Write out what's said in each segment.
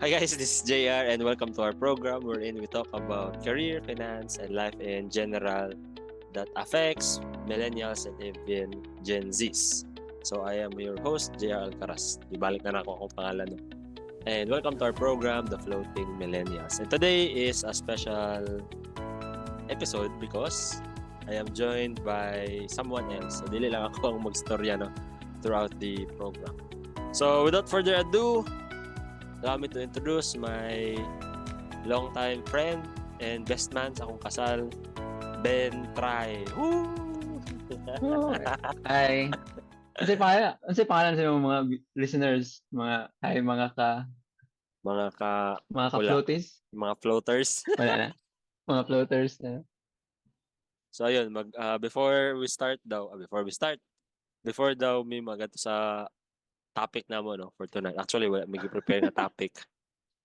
Hi guys, this is JR and welcome to our program wherein we talk about career, finance, and life in general that affects millennials and even Gen Zs. So I am your host, JR Alcaraz. Ibalik na ako akong pangalan. No? And welcome to our program, The Floating Millennials. And today is a special episode because I am joined by someone else. So dili lang ako ang magstorya throughout the program. So without further ado, allow me to introduce my longtime friend and best man sa akong kasal, Ben Try. Woo! Hi. Ano pangalan sa mga listeners, mga ka-floaties? Mga floaters. Wala na. Mga floaters na. So ayun, before daw may magato sa topic na mo for tonight. Actually, wala may prepare na topic.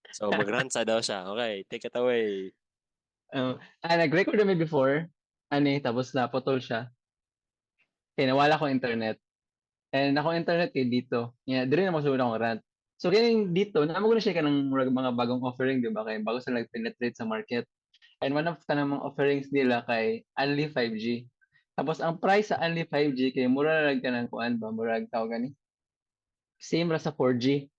So magransa daw siya. Okay, take it away. Nag-record kami before. Tapos naputol siya. Kaya nawala ko internet. And ako internet dito. Yeah, dire na mo akong rant. So kaya dito, namo ko na siya ng mga bagong offering, di ba? Kaya bago sila nag-penetrate sa market. And one of the namang offerings nila kay Only 5G. Tapos ang price sa Only 5G kay mura lang ka ng kuan ba? Mura tawag gani. Same ra sa 4G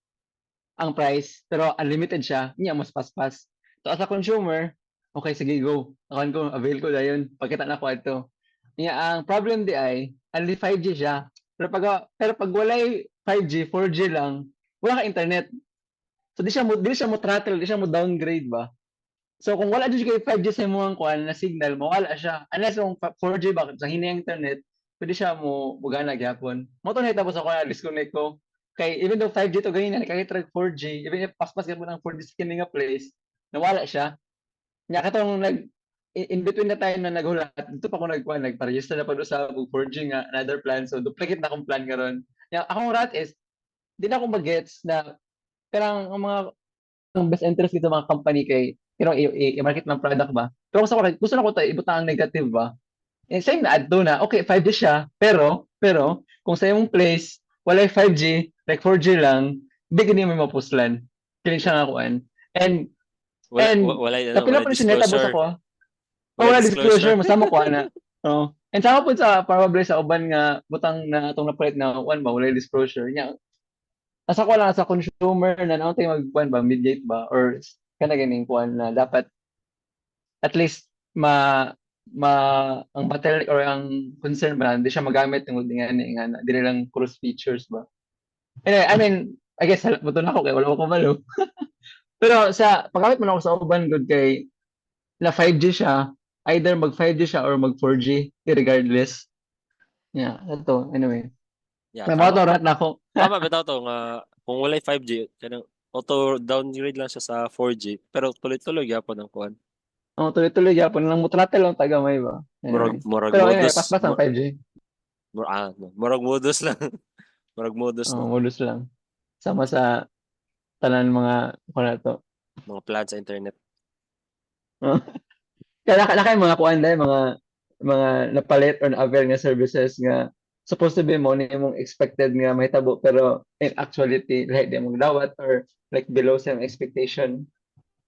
ang price, pero unlimited siya. Niya, mas paspas. So as a consumer, okay, sige, go. Akan ko, avail ko na yun. Pagkita na ko ito. Niya, ang problem di ay, only 5G siya. Pero pag walay 5G, 4G lang, wala ka internet. So di siya mo throttle, di siya mo downgrade ba? So kung wala dyan kayo 5G sa mga kuan na signal, mawala siya. Unless kung 4G ba, sa hinay internet, pwede siya mo gana gyapon. Mo to na tapos ako na disconnect ko. Kay even though 5G to ganyan, nakakita 4G, even if paspas ka mo ng 4G sa nga place, nawala siya. Nya katong in between na tayo na naghulat, dito pa ako nagpa-register na pa do sa 4G nga another plan, so duplicate na akong plan karon. Nya akong rat is di na ako magets na karang ang mga ang best interest dito mga company kay i-market ng product ba. Pero gusto na ko tayo ibutang ang negative ba. Same na adto na, okay, 5G siya, pero kung sa imong place, wala 5G, like 4G lang, di gani mo mapuslan. Kini siya nga kuan. And napila pa siya netabos ako. Wala disclosure, masama ko ana. And sama po sa probably sa uban nga butang na atong napalit na one ba, wala disclosure niya. Asa ko lang sa consumer na naon tayo magkuan ba, mediate ba, or kana ganing kuan na dapat at least ang battery or ang concern ba hindi siya magamit ng nga dili lang cross features ba. Anyway, I mean, I guess buto na ako kay wala ko malo. Pero sa paggamit mo na ako sa uban good kay na 5G siya, either mag 5G siya or mag 4G regardless. Yeah, ito anyway. Yeah, may mga rat na ako. Tama bitaw to nga kung wala 5G, kanang auto downgrade lang siya sa 4G, pero tuloy-tuloy gyapon ang kuan. Tuloy-tuloy gyapon lang mo throttle lang taga may ba. Anyway. Murag pero modus. Anyway, paspas ang 5G. Murag modus lang. Murag modus no. Modus lang. Sama sa tanan mga kuan to. Mga plan sa internet. Kaya mga kuan dai mga napalit or na-avail nga services nga supposed to be mo ni mong expected nga mahitabo pero in actuality like di mo dawat or like below sa expectation.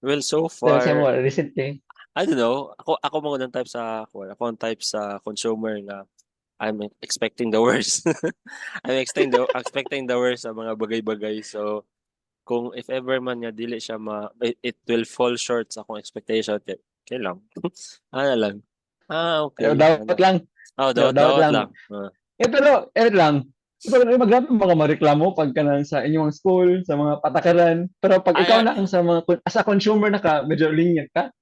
Well, so far mo recently. I don't know. Ako mo ng type sa ako ang type sa consumer nga I'm expecting the worst. I'm expecting the worst sa mga bagay-bagay. So kung if ever man nga dili siya it will fall short sa akong expectation. Okay lang. Ano lang. Okay. Dapat lang. Dapat lang. Pero lang. Maggrabe mga mareklamo pag kanang sa inyong school, sa mga patakaran. Pero pag ikaw na ang sa mga as a consumer medyo lenient ka.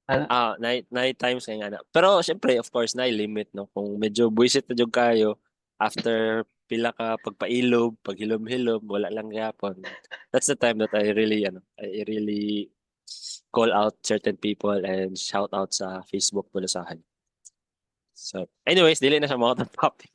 Night times kaya nga. Pero syempre of course na limit no kung medyo buisit na jud kayo after pila ka pagpailob, paghilom-hilom, wala lang gyapon. That's the time that I really call out certain people and shout out sa Facebook pulusahan. So, anyways, dili na siya mga topic.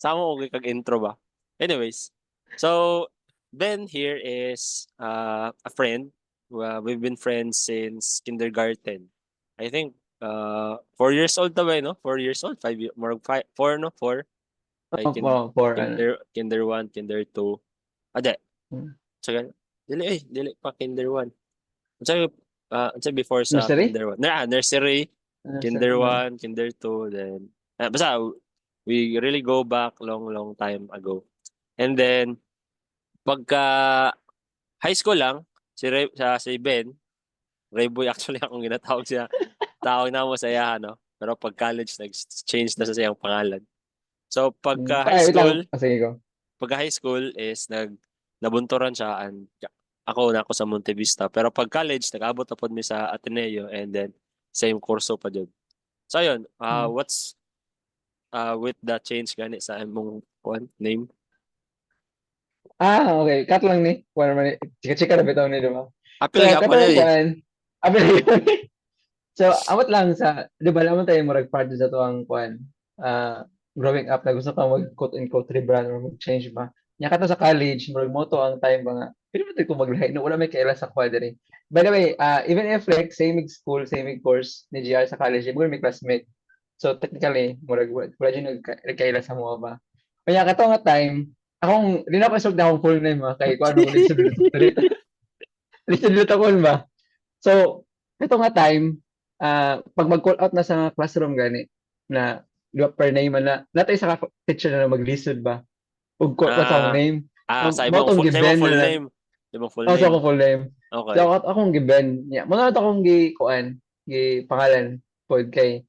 Sama ko kag intro ba. Anyways, so Ben here is a friend. We've been friends since kindergarten. I think 4 years old na ba, no? 4 years old, 5 years, more 4 no? 4. Like Kinder 1, kinder 2. Ade. So Dili pa Kinder 1. Unsa before sa Nursery? Kinder 1? Nursery, Kinder Nursery, 1, Kinder 2, then basta we really go back long time ago. And then pagka high school lang, si Ben, Rayboy actually akong ginatawag siya. Tawag na mo sa iya, no? Pero pag college, nag-change na sa siyang pangalan. So, Wait lang. Sige ko. pagka high school is nabunturan siya and ako sa Monte Vista. Pero pag college, nag-abot na po mi sa Ateneo and then same kurso pa dyan. So, ayun, what's with the change gani sa imong name? Okay. Cut lang ni. Wala man. Chika-chika na bitaw ni, diba? Apil So, ka pa katong na eh. kuan. So, amot lang sa, di ba, naman tayo murag part sa to ang kuan. Growing up, na gusto ka mag quote-unquote rebrand or mag-change ba. Nya ka sa college, murag mo to ang time ba nga. Pero mo ko maglahi, no, wala may kaila sa quadre. By the way, even if like, same school, same course ni GR sa college, murag may classmate. So, technically, murag, wala dyan nagkaila sa mga ba. Kaya ka nga time, di na pasok na akong full name ha, kay kung ano, listed dito ko ba. So, ito nga time, pag mag-call out na sa classroom gani, na di ba, per name man na, natay sa teacher na mag-listed ba? Ug ko sa akong name. Sa Mo imong tong given full na lang. name. Imong full Sa name. akong full name. Okay. So, akong given. Yeah. Mo na akong kuan, pangalan pod kay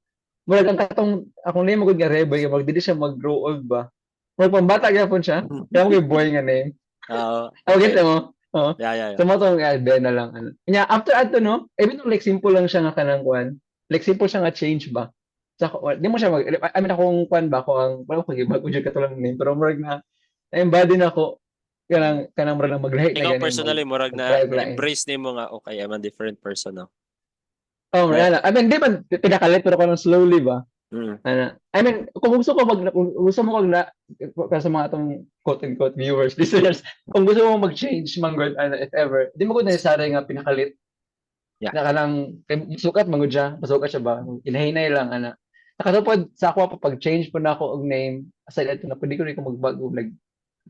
murag ang katong akong name magud nga Reboy, magdili siya mag-grow old ba? Murag pambata gyapon siya. Kaya mo boy nga name. Okay. Get mo? Oo. Yeah. So mo tong Ben na lang. Nya after ato no, even though like simple lang siya nga kanang kuan. Like simple siya nga change ba. Sa di mo siya I mean akong kuan ba ako ang wala ko gibag ujud katulang name pero murag na embody na ako kanang murag na maglahi na Ikaw ganin. personally murag na embrace nimo nga okay, I'm a different person now. Oh, right. I mean, di man pinakalit pero kanang slowly ba? I mean, kung gusto ko kung gusto mo sa mga atong quote-unquote viewers, listeners, kung gusto mo mag-change, manggod, if ever, di mo ko necessary nga pinakalit. Yeah. Na kanang, sukat, manggod siya, masukat siya ba? Inahinay lang, ana. Nakatupod sa ako, pag-change po na ako og name, aside ito na, pwede ko rin ko magbago,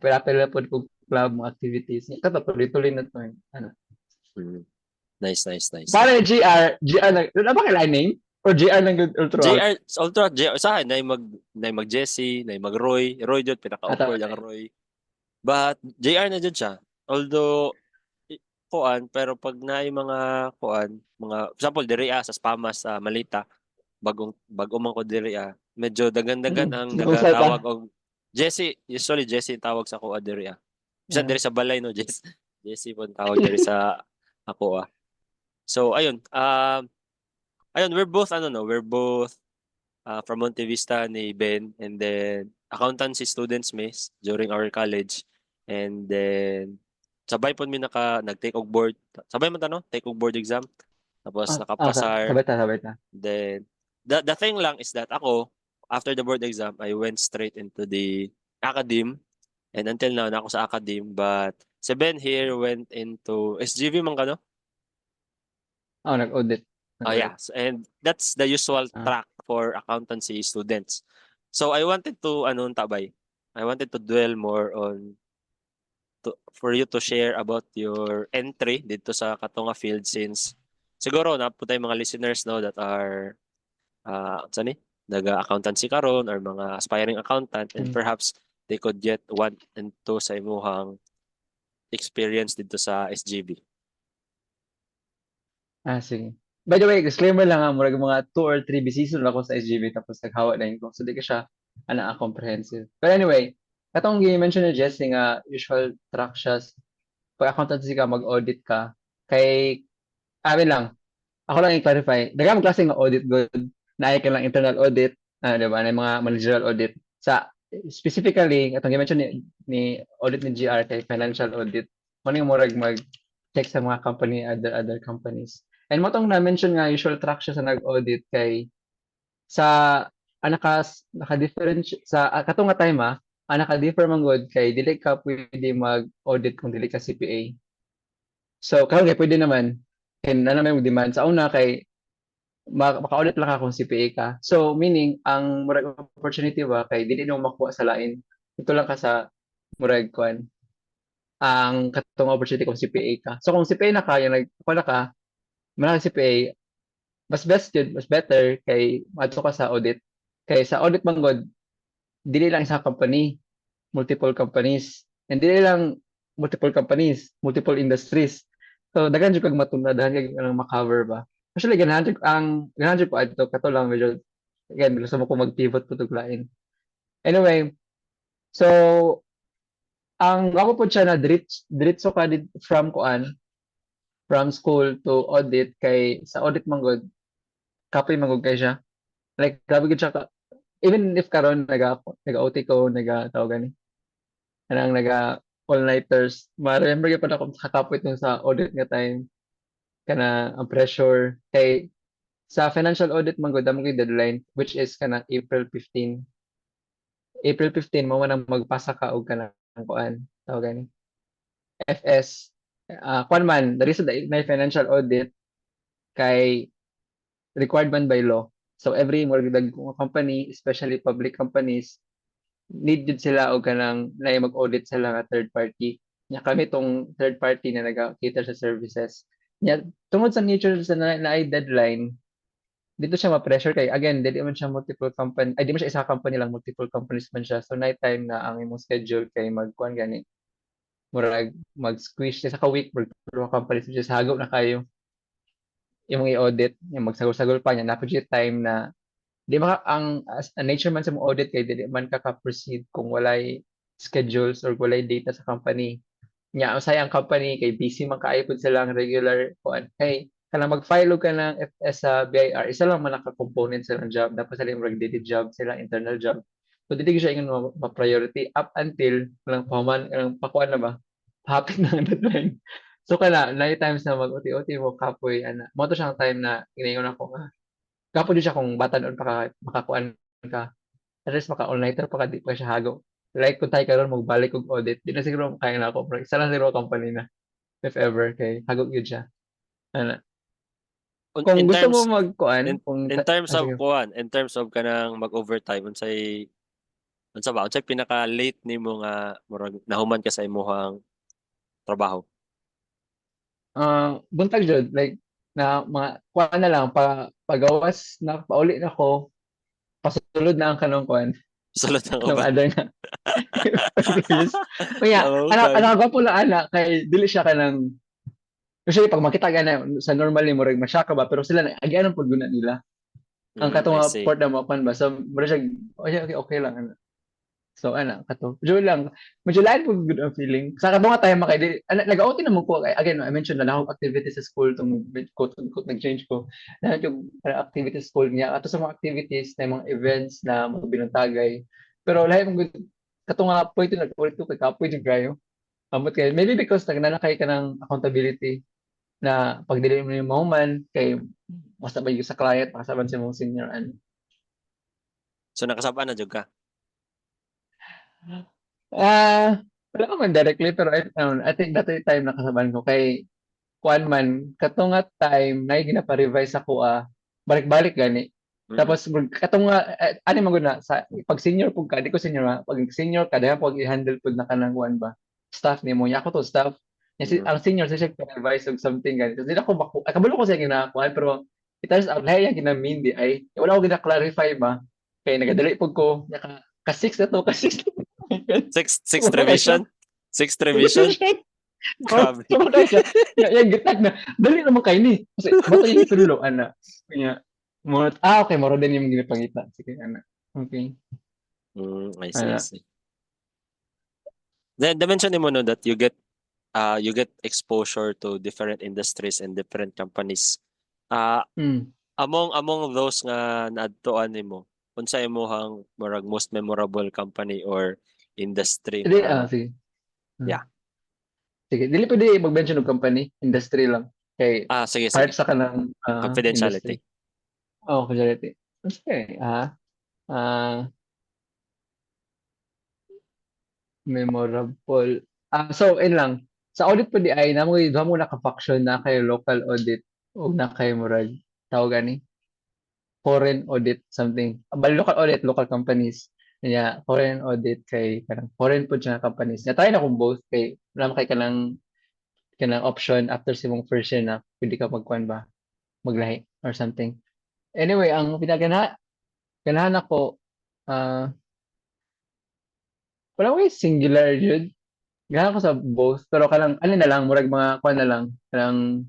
pila po ko club, mga activities. Tuloy-tuloy na to. Ano. Nice. Para GR, na ba kailangan name? Or GR lang good Ultra sa akin na mag Jesse, na mag Roy jud pinaka-awkward ang Roy. But JR na jud siya. Although kuan pero pag naay mga kuan, mga example diri sa Spamas sa Malita, bagong man ko diri medyo dagan-dagan ang nagatawag og Jesse, usually Jesse tawag sa ako diri Bisan diri sa balay no, Jesse po tawag diri sa ako So ayun, we're both from Monte Vista ni Ben, and then accountancy students miss during our college, and then sabay po mi nag-take og board. Sabay man ta no, take og board exam. Tapos nakapasar. Sabay ta. Then the thing lang is that ako after the board exam, I went straight into the academe, and until now na ako sa academe, but si Ben here went into SGV man ka no? Nag-audit. Yeah, and that's the usual track for accountancy students. So I wanted to I wanted to dwell more on for you to share about your entry dito sa katunga field, since siguro na po tayo mga listeners no that are naga-accountancy karon or mga aspiring accountant, and perhaps they could get 1 and 2 sa imuhang experience dito sa SGB. Sige. By the way, disclaimer lang murag mga 2 or 3 season ako sa SGB tapos naghawa na ko. So di ka siya comprehensive. But anyway, katong gi-mention ni Jesse nga usual track siya pag accountancy ka, mag-audit ka. Kay amin lang. Ako lang i-clarify. Daghang klase nga audit good. Naay ka lang internal audit, di ba? Na mga managerial audit. Sa specifically, katong gi-mention ni audit ni GR kay financial audit. Maning murag mag-check sa mga company, other companies. And mo tong na-mention nga usual track siya sa nag-audit kay sa naka-different sa katong nga time naka-differ man good kay dili ka pwede mag-audit kung dili ka CPA. So karon kay pwede naman and ano may demand sa una kay maka-audit lang ka kung CPA ka. So meaning ang murag opportunity ba kay dili mo makuha sa lain. Ito lang ka sa murag kwan ang katong opportunity kung CPA ka. So kung CPA na ka, yung wala ka, malaki CPA, mas best yun, mas better kay madto ka sa audit. Kay sa audit manggod, dili lang isang company, multiple companies. And dili lang multiple companies, multiple industries. So daghan jud kag matunda, daghan kag ma-cover ba. Actually ganahan jud ko adto kato lang medyo again gusto mo ko mag-pivot to lain. Anyway, so ang ako po siya na diretso ka from kuan, from school to audit kay sa audit manggod kapoy manggod kay siya. Like grabe gid siya ka, even if karon naga-OT ko, tawag gani. Kanang all-nighters. Ma-remember gyud pa ako kakapoy nung sa audit nga time kana ang pressure kay sa financial audit manggod amo gyud deadline which is kana April 15. April 15 mo man ang magpasa ka og kanang kuan, tawag gani. FS. Kuan man, the reason na financial audit kay required man by law. So every mortgage company, especially public companies, need jud sila og kanang na mag-audit sila nga third party. Nya kami tong third party na nag-cater sa services. Nya tungod sa nature sa na deadline, dito siya ma-pressure kay again, dili man siya multiple company, ay di man siya isa company lang, multiple companies man siya. So night time na ang imong schedule kay magkuan gani. Murag mag-squish sa ka-week, pero companies which is hagaw na kayo yung i-audit, yung magsagol-sagol pa niya, napag time na di ba ang nature man sa mong audit kay di man ka-proceed kung walay schedules or walay data sa company. Nya usay ang company kay busy man kaayod sila ang regular kuan. Hey, kana mag-file og ka ng FS sa BIR, isa lang man naka-component sa job, dapat sila yung related job, sila internal job. So dili siya yung ma-priority up until lang paman ang pakuan na ba? Hapit na ang deadline. So kana na times na mag-OT-OT mo kapoy ana. Mo to siyang time na inayon ako nga. Kapo di siya kung batanon pa ka makakuan ka. At least maka-all-nighter pa ka di pa siya hagaw. Like kung tayo karon magbalik og audit, di na siguro kaya na ako. Pero isa lang siguro company na if ever kay hagaw yun siya. Ana. Kung In gusto mo terms magkuan, in terms of sige. kuan, in terms of kanang mag-overtime unsa ba unsay pinaka late nimo nga murag nahuman ka sa imong trabaho? Buntag jud like na mga kuan na lang pagawas na pauli na ko, pasulod na ang kanong kuan, Sulod ang kanong uban. other na employees. Kaya Okay. ana gwapo lang ana kay dili siya kanang usually pag makita ka na sa normal ni murag masyaka ba pero sila na agianan pud guna nila. Ang I katong see. port na mo pa so mura siya okay lang ana. So ana kato. Joy lang. Medyo lain po good ang feeling. Sa katong nga tayo makay nag-outing naman ko again I mentioned na akong activities sa school tong quote unquote nag-change ko. Na yung activities sa school niya ato sa mga activities na mga events na mga binuntagay. Pero lahi mong good katong nga point na ulit ko kay kapoy jud kayo. Amot kay maybe because nagnanakay ka ng accountability na pag dili mo yung moment kay mas sabay sa client makasaban sa mong senior ano. So nakasaba na jud ka. Wala ko man directly pero I think that time nakasaban ko kay kuan man katong nga time na ginapa-revise ako balik-balik gani. Mm. Tapos katong nga ani man gud na sa pag senior pug ka di ko senior pag senior ka dayon pag i-handle pud na kanang kuan ba staff nimo nya ako to staff. Mm. Ang senior siya revise og something gani. So, di na ko kabalo ko sa ginakuan pero it turns out lahi ang ginamin di ay wala ko gina-clarify ba kay nagadali pug ko nya ka 6 na to ka 6 Sixth Sumakay siya. revision? Sixth revision? Grabe. Sumakay siya. Yung gitag na. Dali naman kayo ni. Kasi bato yung itulo, ana. Kanya, okay, moro din yung ginapangita. Sige, ana. Okay. I Ana. see. Then mention mo no that you get exposure to different industries and different companies. Hmm. Among those nga naadtuan nimo, unsa imong murag most memorable company or industry Hindi, nga sige. yeah. Sige. Dili pwede mag-mention ng company. Industry lang. Kay Sige part sige. sa kanang industry. Confidentiality. Oh, kujality. Okay. Ah, memorable. So, in lang. Sa audit po di ay, namo naka-faction na kay local audit o na kay murag. Tawag gani? Foreign audit something. Bali local audit, local companies. Kanya foreign audit kay kanang foreign po siya companies. Na try na kung both kay wala kay kanang option after sa mong first year na pwede ka magkuan ba maglahi or something. Anyway, ang ganahan ako ah wala ko singular jud. Ganahan ko sa both pero kanang ano na lang murag mga kuan na lang kanang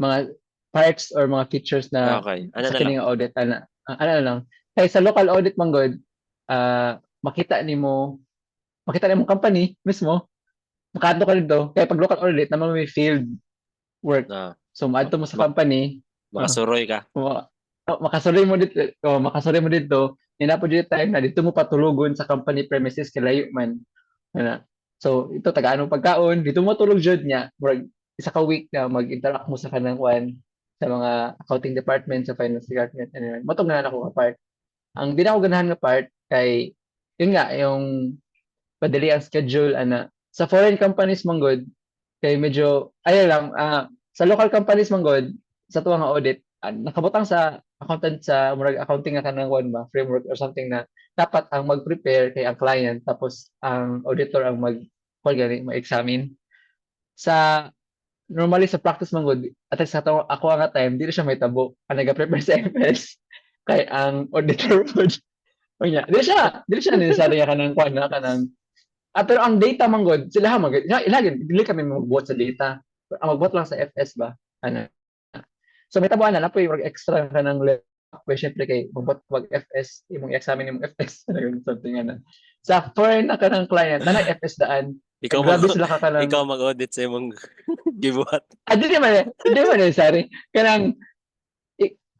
mga parts or mga features na Okay. Ano sa na lang? kining audit ano na lang. Kay sa local audit man god makita nimo company mismo makaadto ka dito kaya pag local audit naman may field work. Na So maadto mo sa ma- company, oh, makasuroy ka. makasuri mo dito, ina po dito time na dito mo patulugon sa company premises kay layo man. Ana. So ito tagaan mo pagkaon, dito mo tulog jud niya. Murag isa ka week na mag-interact mo sa kanang kwan sa mga accounting department, sa finance department, anyway. Matong na ako ka part. Ang di na ako ganahan nga part kay yun nga yung padali ang schedule ana. Sa foreign companies manggod kay medyo ay lang sa local companies manggod sa tuwa nga audit nakabutang sa accountant sa murag accounting nga kanang one ba framework or something na dapat ang mag-prepare kay ang client tapos ang auditor ang kung gani ma-examine sa normally sa practice manggod at least sa ako nga time dili siya may tabo ang naga-prepare sa FS kay ang auditor po niya dili siya necessary nga kanang kuan na kanang pero ang data man god, sila ha ilagin dili kami magbuhat sa data. Ang magbuhat lang sa FS ba? Ano? So may tabuan na poy mag extra ka ng level syempre kay magbuhat mag FS, imong examine imong FS something ano. Sa foreign na kanang client na FS daan. Ikaw mag Grabe sila ka kanang ikaw mag-audit sa imong gibuhat. di man sorry. Kanang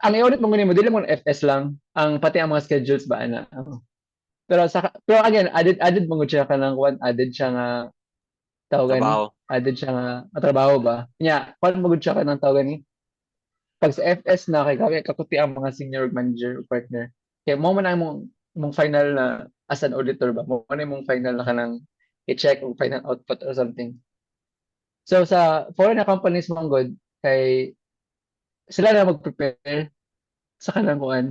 ang i-audit mo nimo dili mo FS lang. Ang pati ang mga schedules ba ana. Pero again, added mo siya kanang one added siya nga tawag ni Trabaho. added siya nga matrabaho ba nya paano magud siya ka ng tawag ni pag sa FS na kay gabi kakuti ang mga senior manager o partner kaya mo man ang mong final na as an auditor ba mo man mong final na kanang i-check ang final output or something so sa foreign na companies mong good kay sila na mag-prepare sa kanang kuan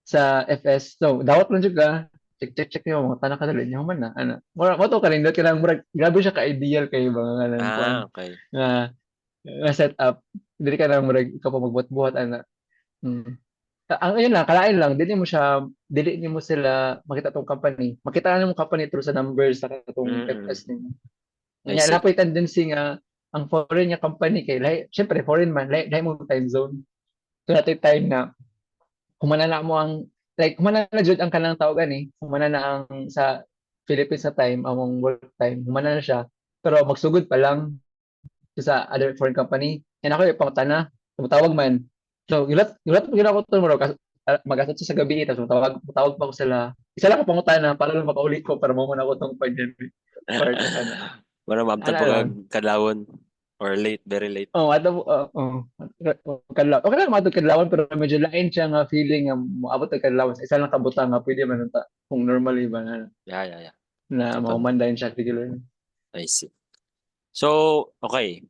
sa FS so dawat lang jud ka check niyo mga tanang kadali niyo man na ano mo to kanindot kanang murag grabe siya ka ideal kay mga kanang kuan Okay. nga set up dili ka na murag ikaw pa magbuhat-buhat ana mm. Ang ayun lang kalain lang dili nimo sila makita tong company makita na mo company through sa numbers sa katong Mm. FS nimo I nya see. napoy tendency nga ang foreign nga company kay lahi syempre foreign man lahi mo time zone so natin time na humana na mo ang humana na jud ang kanang tao gani humana na ang sa Philippines na time among work time humana na siya pero magsugod pa lang sa other foreign company. And ako, pangutana, tumutawag man. So, gulat mo ginawa ko ito, mag-asat sa gabi, tapos tawag pa ko sila. Isa lang ako pangutana, para lang makaulit ko, para mo muna ako itong pandemic part, Wala maabtan ano pa lang. kag kadlawon or late, very late. Oh, kadlaw. Okay lang, matod kadlawan, pero medyo lain siya nga feeling nga moabot ang kadlawan. Isa lang kabutang nga, pwede man unta kung normally ba Yeah, yeah, yeah. na Katong maumandayin siya regular. I see. So, okay.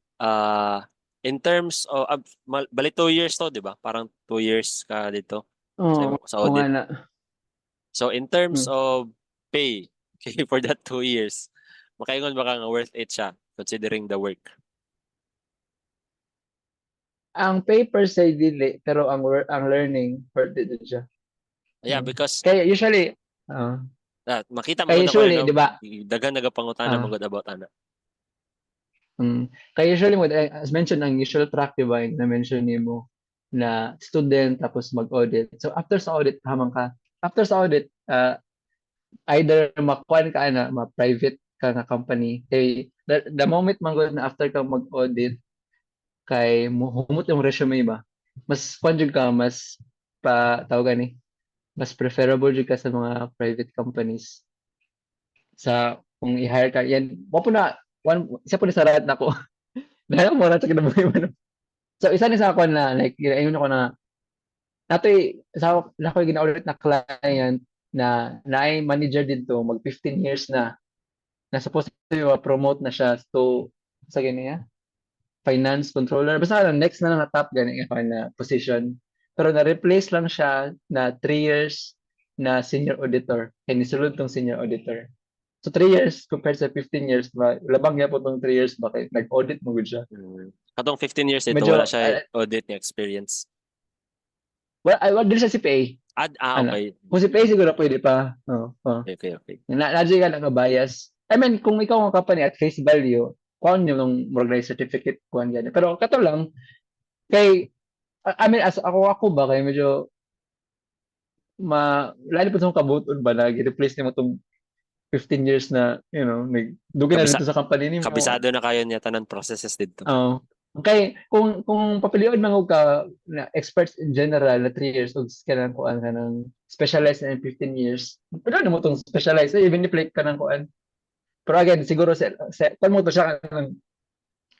In terms of bali 2 years to, 'di ba? Parang 2 years ka dito Oo, sa oo nga audit. na. So, in terms Hmm. of pay, okay, for that 2 years, makaingon ba ka nga worth it siya considering the work? Ang paper say dili, pero ang learning, worth it din siya. Yeah, because Kaya usually, makita mo kaya na ko usually, no, di ba? daghan nagapangutana Ah, man gud about ana. kaya usually mo, as mentioned, ang usual track, di ba, na mention ni mo na student tapos mag-audit. So after sa audit, hamang ka. After sa audit, either makuha ka na, ma-private ka na company. Kay the moment man good na after ka mag-audit, kay humot yung resume ba? Mas kung ka, mas tawagan ni, mas preferable jud ka sa mga private companies sa kung i-hire ka yan mo po na isa po ni sa rahat nako dahil mo na sa kinabuhi mo so isa ni sa ako na like ayun ako na natoy sa nako ginaulit na client na ay manager dito mag 15 years na supposed to promote na siya to sa ganyan finance controller basta next na lang na top gani ako na position pero na replace lang siya na 3 years na senior auditor. Kaya nisulod tong senior auditor. So 3 years compared sa 15 years, labang niya po tong 3 years bakit nag-audit mo gud siya. Katong 15 years ito, wala Medyo siya audit nga experience. wag din sa CPA. Ano? Okay. Kung CPA siguro pwede pa. Okay. Nadyo ka lang bias. I mean, kung ikaw ang company at face value, kuhan nyo nung murag na certificate, kuhan yan. Pero kato lang, I mean, as ako ba, kay medyo, lalo pa itong kabuton ba, na i-replace nimo itong 15 years na, dugi na Kabisa dito sa company nimo. kabisado na kayo niya tanan processes dito. Okay, kung papiliod man og ka na experts in general na 3 years ug kanang kuan ka ng specialized na in 15 years, pero na mo tong specialized, even if like ka ng kuan. Pero again, siguro kung mo to siya ng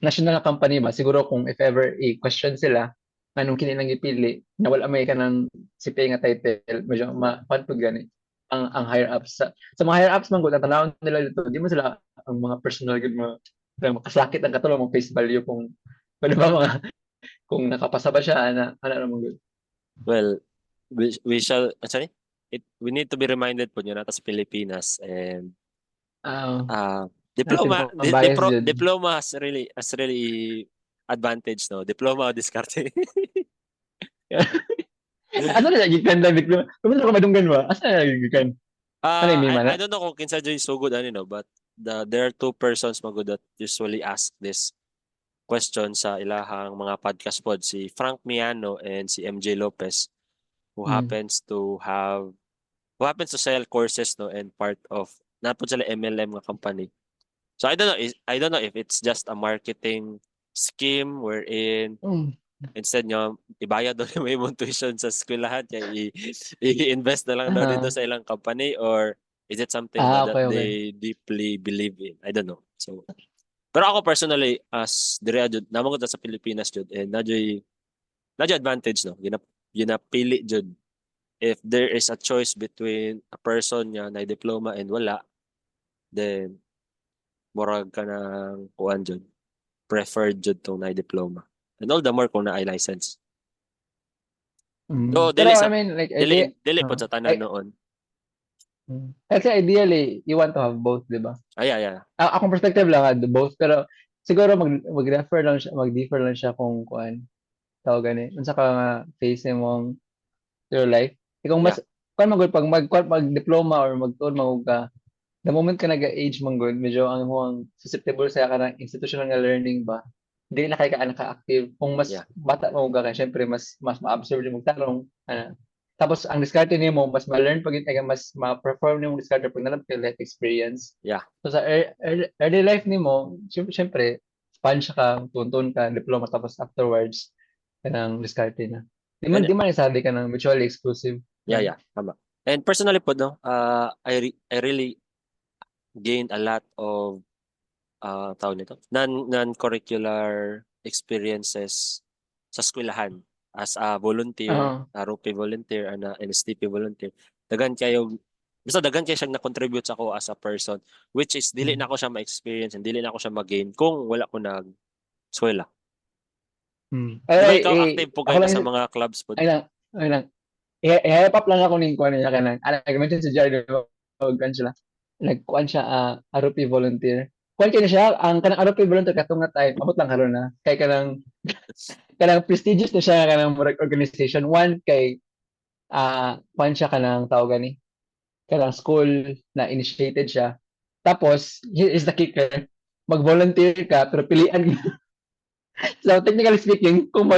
national na company ba, siguro kung if ever i-question sila, anong kinilang ipili, na wala may ka ng CPA nga title, medyo mapantog gani ang higher ups. Sa mga higher ups man gud, tanawon nila dito, di mo sila ang mga personal gud mo makasakit ang katulong mo face value kung pwede ba mga kung nakapasa ba siya ana naman good. Well, we shall we need to be reminded po yun nata sa Pilipinas and diploma diploma has really advantage, no? Diploma o diskarte. Ano na gikan lang diploma? Kung ko madunggan ba? Asa na gikan? I don't know kung kinsa joy so good but there are two persons magud that usually ask this question sa ilahang mga podcast pod, si Frank Miano and si MJ Lopez, who happens to sell courses, no, and part of napod sila MLM nga company. So I don't know if it's just a marketing scheme wherein instead nyo ibayad daw yung imong tuition sa eskwelahan kaya i-invest na lang daw dito sa ilang company, or is it something that they deeply believe in? I don't know. So pero ako personally, as dire jud namon ko sa Pilipinas jud, and nadyo advantage, no, ginapili jud if there is a choice between a person nga na diploma and wala, then murag ka ng kuan jud preferred jud tong na diploma, and all the more kung na license. So dili sa, I mean, like dili po sa tanan noon. Kasi ideally, you want to have both, di ba? Yeah. Akong perspective lang, both. Pero siguro mag-differ lang siya kung kuan. Tawag gani. Unsa ka nga face mong your life. Kung mas kuan pag mag-diploma or mag-tuon ka, the moment ka nag-age man good, medyo ang susceptible sa ka ng institutional nga learning ba. Hindi na kay ka active. Kung mas bata mo ka, syempre mas ma-absorb mo tarong. Tapos ang diskarte nimo mas ma-learn pag mas ma-perform nimo diskarte pag nalab ka life experience. Yeah. So sa early life nimo, syempre sponge ka, tuntun ka, diploma tapos afterwards kanang diskarte na. Di man isabi ka ng mutually exclusive. Yeah, tama. And personally po, no, I really gained a lot of tawag nito, non-curricular experiences sa eskwelahan as a volunteer, a ROPE volunteer, and a NSTP volunteer. Dagan kayo siya na-contribute sa ako as a person, which is dili na ako siya ma-experience and dili na ako siya ma-gain kung wala ko nag-eskwela. Diba ikaw active po kayo sa mga clubs po? Ay lang. I-help up lang ako ning kuan niya kanang. Nag-mention si Jared kan sila. Nagkuan siya ROP volunteer. Kuan kay siya ang kanang ROP volunteer katong nga time abot lang karon na. Kay kanang prestigious na siya kanang organization. One kay kuan siya kanang tawag gani. Kanang school na initiated siya. Tapos, here is the kicker. Mag-volunteer ka pero pilian. So technically speaking, kung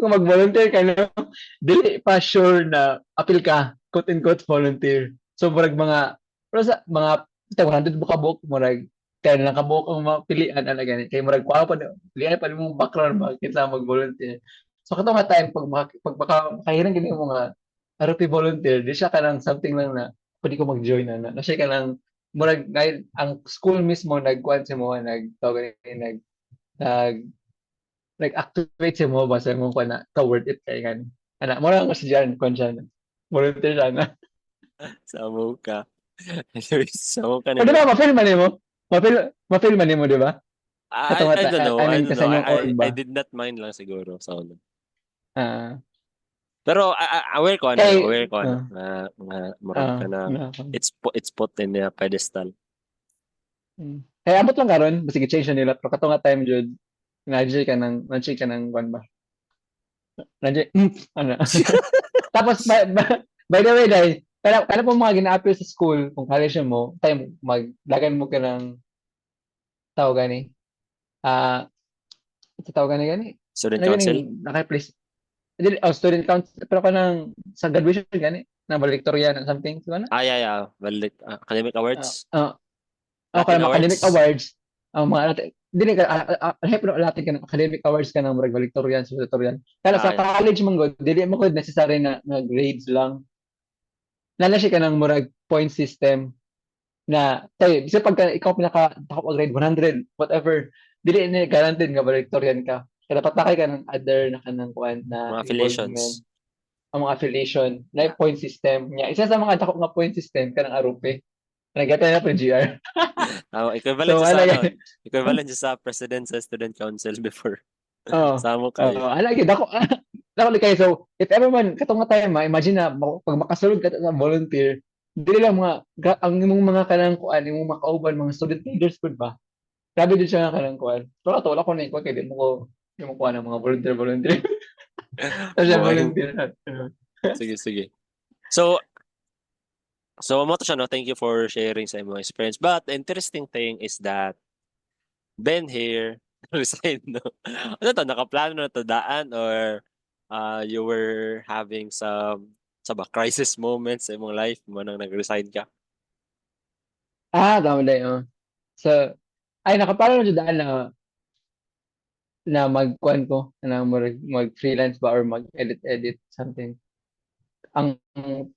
mag-volunteer ka, no, dili pa sure na appeal ka, quote-unquote volunteer. So, murag pero sa mga 100 buka-book, murag 10 lang ka-book ang mga pilian, gani. Kaya murag kuha pa, pilian pa mong background, bakit sa mag-volunteer. So, kato nga time, pag makahirang gini mo nga, ROP volunteer, di siya ka lang something lang na, pwede ko mag-join na siya ka lang, murag, ang school mismo, nag-kuhan siya mo, activate siya mo ba sa mong na worth it kay kan mo lang kasi diyan kon siya volunteer siya na Samo ka. Samo ka na. Di ba ma-feel man mo, di ba? I don't know. I did not mind lang siguro sa ulo. Pero aware ko Kay aware ko nga murag ka na na it's put in a pedestal. kaya ambot lang karon basig i-change na nila pero kato nga time jud na-check ka ng kwan ba. Ano. Tapos by the way dai kaya po mga gina-appeal sa school kung college mo time magdagan mo ka ng tao gani tao gani Student ano ganing council? naka-place student council pero kanang sa graduation gani na valedictorian or something so ano Yeah. Academic awards? uh, okay Latin academic awards? awards ang mga dili ka pero latin ka ng academic awards ka ng murag valedictorian salutatorian kaya sa Yeah. college man god dili mo gud necessary na grades lang lalo siya ka ng murag point system na tayo bisa pagka ikaw pinaka top of grade 100 whatever dili ni guaranteed nga valedictorian ka kaya dapat nakay ka ng other na kanang kuan na Mga involvement affiliations? ang mga affiliation na Yeah. point system niya isa sa mga dako nga point system kanang arupe nagata na po GR Equivalent so siya sa ano equivalent siya sa president sa student council before. Oo. Sa mo kayo. Lagi dako ni kayo. So, if ever man katong nga time, imagine na pag makasulod ka sa volunteer, dili lang ang imong mga kanang kuan, imong makauban mga student leaders pud ba. Grabe din siya nga kanang kuan. Pero ato wala ko na ikuan kay di mo kuan ang mga volunteer. Sa siya Buhay. volunteer. Sige. So mo to siya, no? Thank you for sharing sa imong experience. But the interesting thing is that Ben here resigned, no? Ano to, nakaplano na to daan or you were having some crisis moments sa imong life mo nang nag-resign ka? Tama day. So, ay nakapalo na jud daan na magkuan ko na mag-freelance ba or mag-edit something. Ang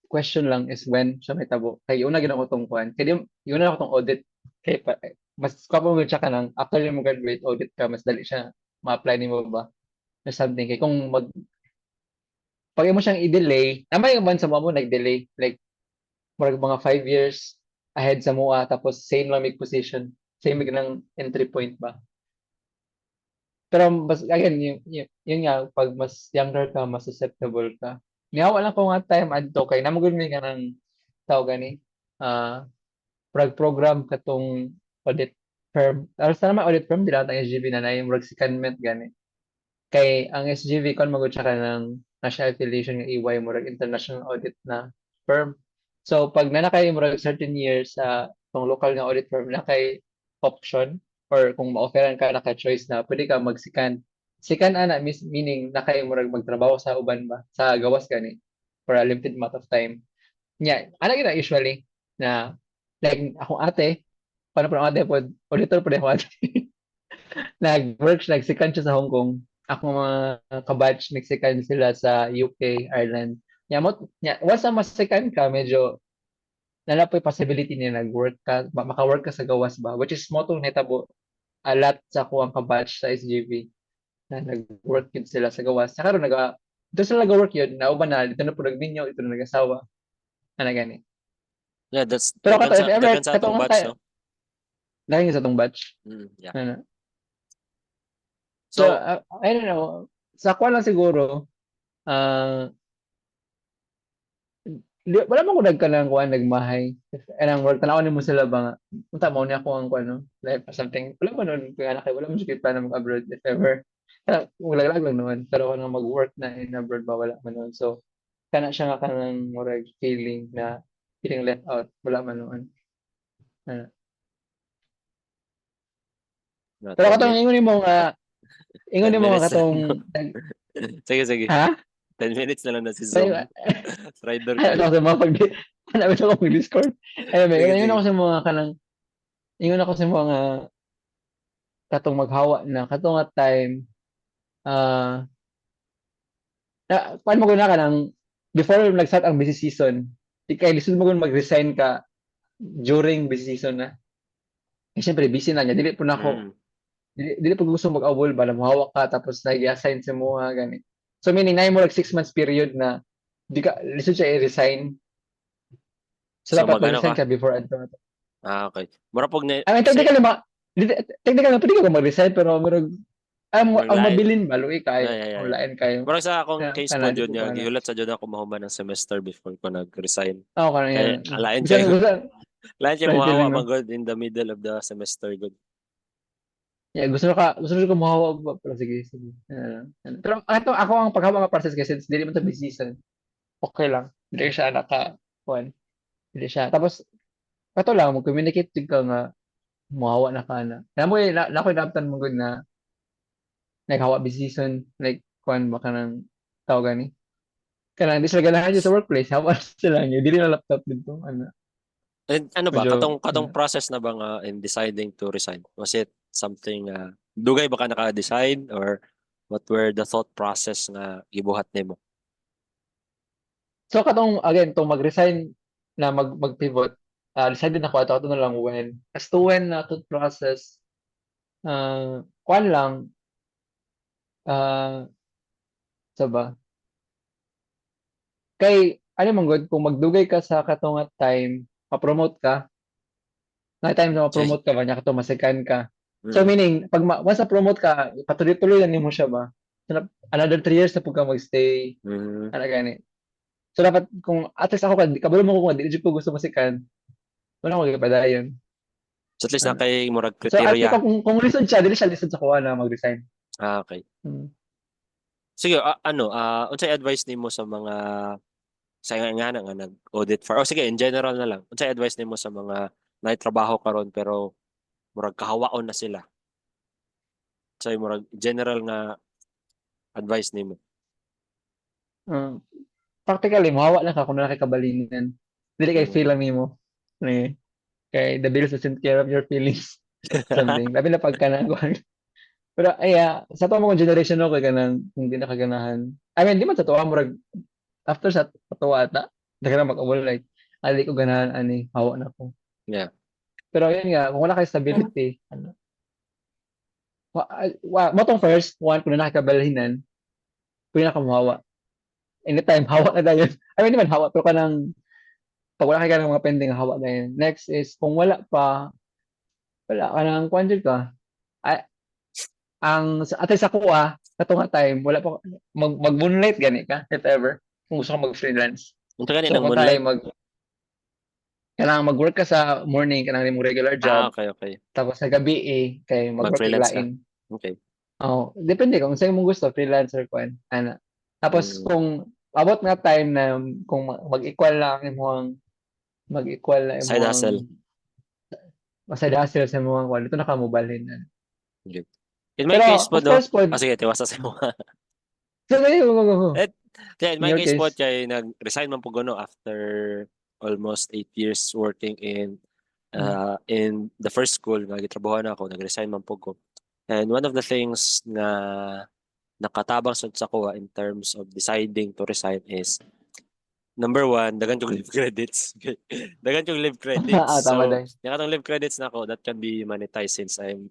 question lang is when siya may tabo. Kay una gid ako tong kuan. Kay yun na ako tong audit. Kay mas kapo mo siya ka nang after mo graduate audit ka mas dali siya ma-apply nimo ba or something. Kay kung pag mo siyang i-delay, naman yung man sa mo nag-delay like mga 5 years ahead sa mua tapos same lang may position. Same ng entry point ba. Pero mas again yun nga pag mas younger ka mas susceptible ka. Niya wala ko nga time adto kay namugod mi kanang tao gani program katong audit firm. Aros na naman audit firm dila ang SGB na yung murag secondment gani. Kay ang SGB kon magud siya kanang national affiliation ng EY murag international audit na firm. So pag nanakay murag certain years sa tong local nga audit firm na kay option or kung ma-offeran ka naka choice na pwede ka mag-second. Second ana meaning nakay murag magtrabaho sa uban ba sa gawas gani for a limited amount of time. Ana gina usually na like akong ate, paano pa ang ate po, auditor pa rin ako ate. Nag-work, nag-second siya sa Hong Kong. Ako mga kabatch, nag-second sila sa UK, Ireland. Once na mas-second ka, medyo nala po yung possibility niya nag-work ka, maka-work ka sa gawas ba? Which is motong netabo a lot sa ako ang kabatch sa SGV na nag-work yun sila sa gawas. Sa karon ito sila nag-work yun, nauban na, ito na po nagminyo, ito na nag-asawa. Ano gani. Yeah, that's Pero kato, if ever, dagan sa kato atong nga batch, tayo, no? dahil sa tong batch. Yeah. Ano. So, So, I don't know. Sa ako lang siguro, ah wala man ko nagkanang kuan nagmahay. Anang work tanaw mo sila ba nga. Unta mo ni ako ang kuan no. Like something. Wala man nun kaya anak wala man siya plano mag-abroad if ever. Wala lang naman. Pero kung mag-work na in abroad ba wala man nun. So, kana siya nga kanang murag feeling na feeling left out. Wala man nun. na Pero 10 katong minutes. ingon 10 ni mo minutes na katong lang. Sige. ha? 10 minutes na lang na si Ay, Zoom. Rider ano kayo. sa mga hanapin ako mag-Discord. Anyway, Sige. ingon ako sa mga kanang ingon ako sa mga katong maghawa na katong nga time ah paano mo guna ka nang before nag-start ang busy season di kay lisod mo gun mag-resign ka during busy season na siyempre busy na niya dili po na ako Mm. dili po gusto mag-awol ba na mahawak ka tapos nag-assign sa mga gani so meaning na mo like 6 months period na di ka lisod siya i-resign so So, dapat magano mag-resign ka? ka before adto Okay. Mura pog na, I mean technically technically pwede ka mag-resign pero Murag ang lain. mabilin ba luwi kayo Yeah. o lain kayo Murag sa akong na case po kana di jud ko nga kana. gihulat sa jud ako mahuman ng semester before ko nag-resign. Kana yan. Kaya alain Bisan kayo. bisan Lain kayo right mohawa feeling no. man good in the middle of the semester good. Yeah, gusto ko mahawa ba pero sige sige. Pero ako ang paghawa nga process kasi since dili man to busy season. Okay lang. Dili siya kuan. Dili siya. Tapos kato lang mo-communicate jud ka nga muhawa na ka na. Na ko inabtan mo good na naghawa busy season like kuan ba kanang tawag gani. Kanang di sila ganahan dyan sa workplace, hawa sila niya. Dili na laptop dito. Ano, And ano ba medyo, katong process na ba nga in deciding to resign? Was it something dugay ba ka naka-decide or what were the thought process nga gibuhat nimo? so katong, again, itong mag-resign na mag-pivot, decide din ako ito na lang when. As to when na to process, kuan lang, sa ba? Kay, ano mong good, kung magdugay ka sa katong time, ma-promote ka, na time na Okay. ma-promote ka ba, niya katong masikan ka. So Mm. meaning, once na-promote ka, patuloy-tuloy lang mo siya ba? So, another 3 years na po ka magstay. Mm. Ano gani. So dapat kung at least ako kabalo mo ko kung di ko gusto masikan, wala ko gipadayon. So at least na Ano. kay murag So at least kriteriya. kung lisod siya, dili siya lisod sa kuha na mag-resign. Okay. Hmm. Sige, unsay advice nimo sa mga sa nga nag-audit for sige in general na lang. Unsay advice nimo sa mga trabaho karon pero murag kahawaon na sila? So murag general nga advice nimo. Uh, Practically mahawa lang ka kung nakikabalinan. Dili kay Mm. feel lang nimo. Ni kay the bills doesn't care of your feelings. Something. Labi na pagka na pero ay sa to mga generation no kay kanang kung di na kaganahan. I mean, di man sa tuwa murag after sa tuwa ata, daga na mag-awol like ali ko ganahan ani hawa na ko. Yeah. Pero yun nga, kung wala kay stability, ano, motong first, one, kung na nakikabalahinan, kung na kamuhawa. Anytime, hawa na dayon. I mean, naman hawa, pero kanang, pag wala kay ka ng mga pending, hawa na yun. Next is, kung wala pa, wala ka nang kwanjud ka. Ay, at least ako kato nga time, wala pa, mag-moonlight gani ka, if ever, kung gusto ka mag-freelance. Unta gani So, ng kung tayo, moonlight? kailangan mag-work ka sa morning, kailangan mo regular job, Okay. tapos sa gabi kay mag-work Mag-freelance ka. iglain. Okay. Oh, depende kung saan mo gusto, freelancer ko ana. Tapos Mm. kung abot nga time na kung mag-equal lang mag-equal na Side hustle. imong side hustle sa imong kwan, ito na ka mobalhin na. Okay. In my Pero case po of course po, sige, tiwasa sa mo. so, go. In In my your case po case, kay nag-resign man po gono after almost 8 years working mm, in the first school nga gitrabahoan ako, nag-resign man po ko. And one of the things na nakatabang sa kuha in terms of deciding to resign is number one, dagan yung live credits. Dagan yung live credits. tama So, dai. yung katong live credits na ako, that can be monetized since I'm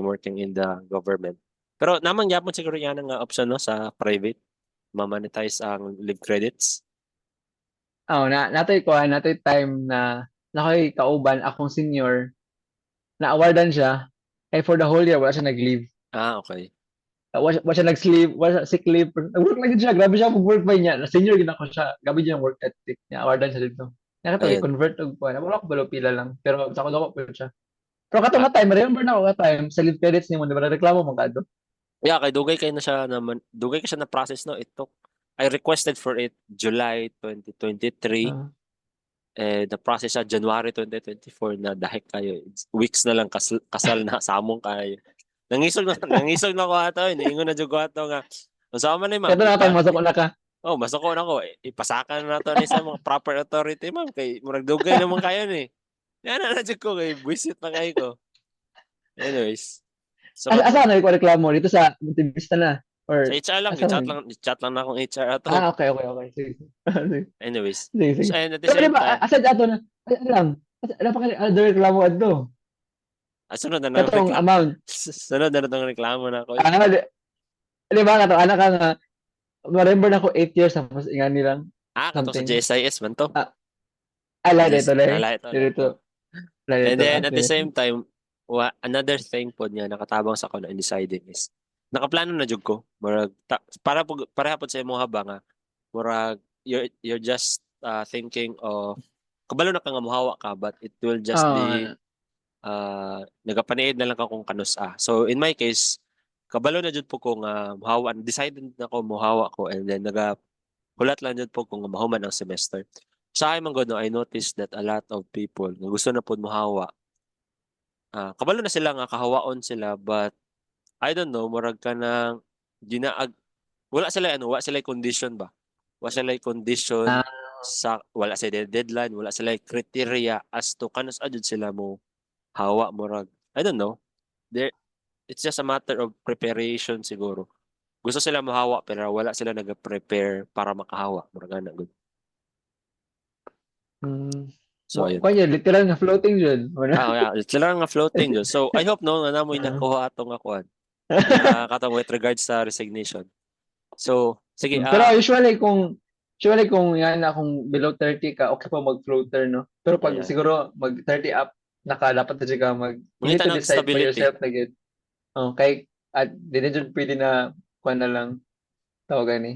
working in the government. Pero namang yapon siguro yan ang option no sa private, ma-monetize ang live credits. Natoy time na nakoy kauban akong senior na awardan siya for the whole year wala siya nag-leave. Okay. Wa siya nag-sleep, wa siya sick leave. Nag-work lang siya, grabe siya mag-work ba niya. Senior gina ko siya, grabe niya work ethic niya. Awardan siya dito. Nakita Ayun. i-convert og kuan. Wala ko balo pila lang, pero sa ko dako pa siya. Pero kato Ah, nga time, remember na ako ka time sa leave credits nimo, di ba reklamo man kadto. yeah, kay dugay kay na siya naman, dugay ka siya na process no. I requested for it July 2023. Ah. The process sa January 2024 na dahil kayo weeks na lang kasal na samong kayo. Nangisog na ko ato, niingon na jud ko ato nga. Unsa man ni ma'am? Kato na time masok na ka. Masuk ko na ko. Ipasakan na to ni sa mga proper authority ma'am kay murag dugay naman kayo ni. Yan na jud ko kay visit na kayo ko. Anyways. So Asa na ko reklamo dito sa Montevista na sa or HR lang, asa man? chat lang na akong HR ato. Okay. Sige. Sige. Anyways. Sige. And at the Pero di same ba, time, asa ato na, ano lang, ano pa ka reklamo adto? sunod na ng Katong amount. sunod na ng reklamo na ako. Di ba, kato, anak ka nga, ma-remember na ako 8 years tapos ingan nilang Katong sa something. JSIS man to. Ala, dito Dito. And then at the okay. same time, another thing po niya nakatabang sa ako na deciding is nakaplano na jud ko. Murag para pud sa imong haba nga murag you're just thinking of kabalo na ka nga mohawa ka but it will just Oo, be nagapaniid na lang ka kung kanus-a. So in my case, kabalo na jud po ko nga mohawa, decided na ko mohawa ko and then hulat lang jud po ko nga mahuman ang semester. Sa akin man gud no, I noticed that a lot of people nga gusto na pud mohawa. Kabalo na sila nga kahawaon sila but I don't know, murag ka ng ginaag wala sila condition ba? Wala sila condition ah, wala sila deadline, wala sila criteria as to kanus jud sila mo hawa murag. I don't know. There it's just a matter of preparation siguro. Gusto sila mahawa pero wala sila nag-prepare para makahawa, murag ana gud. hmm, So ayun. kanya literal nga floating jud. Wala. Yeah, sila nga floating jud. So I hope no na namoy nakuha atong akuan. Nga katong with regards sa resignation. So sige, Pero usually kung yan na kung below 30 ka, okay pa mag-floater, no? Pero pag yeah. siguro mag 30 up, dapat na siya ka you need Mangita to ng decide for stability. yourself na good. Oh, kay at di na dyan pwede na kuha na lang tawagan ni.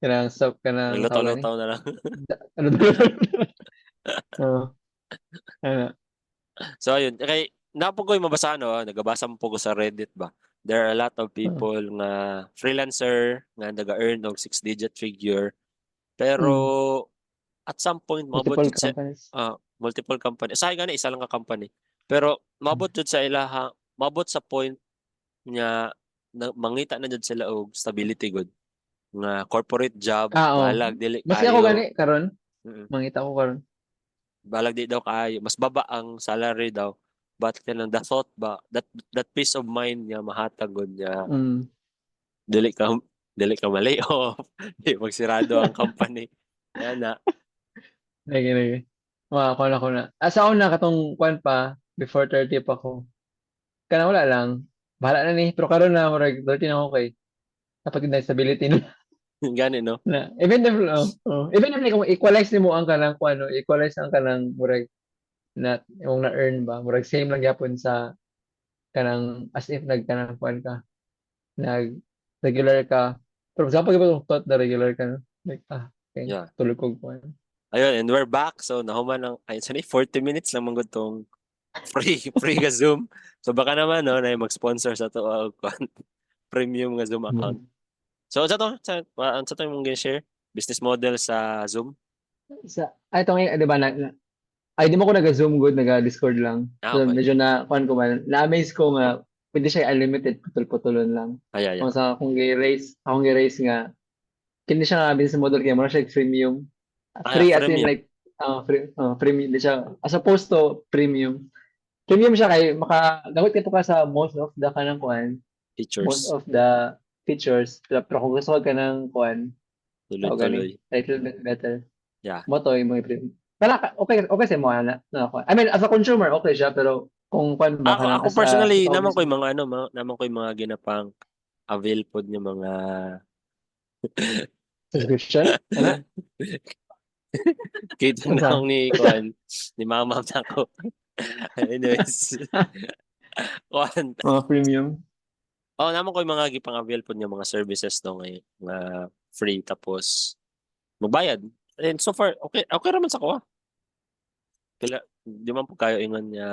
Kailangan stop ka ng tawagan ni. Nagluto-luto na lang. Ano ba? Oo. Ano? So ayun, kay napo ko yung mabasa no, nagabasa mo po ko sa Reddit ba. There are a lot of Oo. people nga freelancer nga naga-earn og 6-digit figure pero Mm. at some point maabot Multiple jud sa companies. multiple company. Sa akin isa lang ka company. Pero maabot jud sa ilaha, maabot sa point nga mangita na jud sila og stability good nga corporate job Oo. balag dili Maski ako kayo. gani karon, Mm. mangita ko karon. Balag di daw kaayo, mas baba ang salary daw but kanang the thought ba that peace of mind nga mahatag gud nga Mm. dili ka ma-lay off, di magsirado ang company. Yan na. Lagi. Ako na. Sa una katong kwan pa before 30 pa ko. Kana wala lang. Bahala na ni. Pero karon na murag 30 na ako kay kapag na stability na. Gani no. na even if like, kung equalize nimo ang kanang kung ano, equalize ang kanang murag na yung na earn ba, murag same lang gyapon sa kanang as if nagkanang kwan ka, nag regular ka. For example, kapag thought na regular ka, no? Like, okay, Yeah. tulog ko kwan. Ayun, and we're back. So nahuman ng ay sorry, 40 minutes lang man gud tong free ga Zoom. So baka naman no na mag-sponsor sa to premium nga Zoom account. So sa to mong share business model sa Zoom. Ito ngayon, di ba, ay, di mo ko naga-Zoom good, naga-Discord lang. So, Okay. medyo kwan ko man, na-amaze ko nga, pwede siya unlimited, putol-putulon lang. Yeah. Kung sa akong i-raise nga, hindi siya nga business model kaya mura siya premium. Free as in Premium like premium di siya as opposed to premium. Premium siya kay makagamit ka to ka sa most of the kanang kuan, most features. of the features. Pero kung gusto ka ng kuan, tawag gani, Tuloy-tuloy. little bit better. Yeah. Mo to yung mga premium. Okay sa mo na kuan. I mean as a consumer okay siya pero kung kuan ba kanang Ako as a personally ikaw naman ko mismo. yung mga naman ko yung mga ginapang avail pod yung mga Subscription? Ano? kita na Unsa? akong ni Kwan, ni mama na ko. Anyways, Kwan. Mga premium. Naman ko yung mga gipang avail pod yung mga services no ngayon nga free tapos magbayad. And so far, okay raman sa ko. Kila di man po kayo ingon nga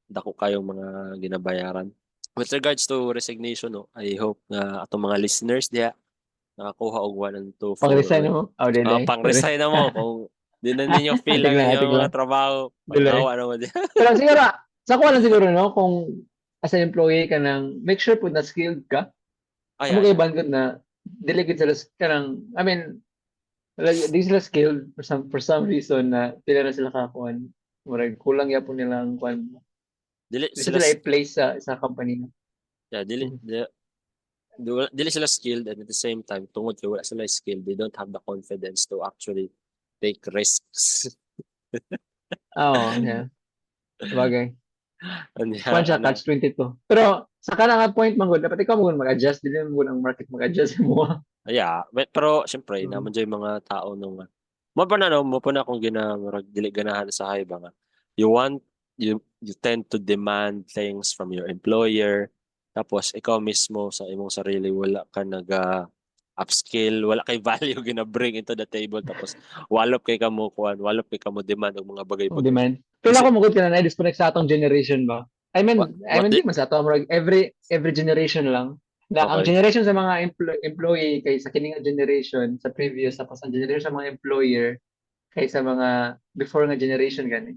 dako kayong mga ginabayaran. With regards to resignation, no, I hope nga atong mga listeners diha nakakuha og 1 and 2 Pang-resign for mo? Oh, dili. pang-resign na mo kung di na ninyo feel ang Atik inyong mga lang. trabaho, Dili. panghawa naman din. Pero siguro, sa ko lang siguro, no, kung as an employee ka nang, make sure po na skilled ka. Amo kayo Yeah. bandod na, dili gid sila kanang, I mean, like, di sila skilled for some reason na pila na sila kakuan. Murag kulang yapon nilang kuan. Dili Di sila sila i-place sa company. yeah, dili sila skilled and at the same time tungod kay wala sila skilled, they don't have the confidence to actually take risks. Oo, yeah. Sabagay. And Kuan siya, ano, catch 22. Pero sa kanang point man gud, dapat ikaw mo mag-adjust, dili mo ang market mag-adjust mo. yeah, pero syempre naman jay mga tao nung mo pa na kung murag dili ganahan sa hayba nga. You tend to demand things from your employer. tapos ikaw mismo sa imong sarili wala ka upskill, wala kay value gina-bring into the table, tapos walop kay kamo demand og mga Ang bagay-bagay. demand. Pila Kasi ko mugod ka na disconnect sa atong generation ba? I what mean, I what mean the di man sa ato murag every generation lang. Na ang okay. generation sa mga employee kay sa kining nga generation sa previous tapos ang generation sa mga employer kay sa mga before nga generation gani.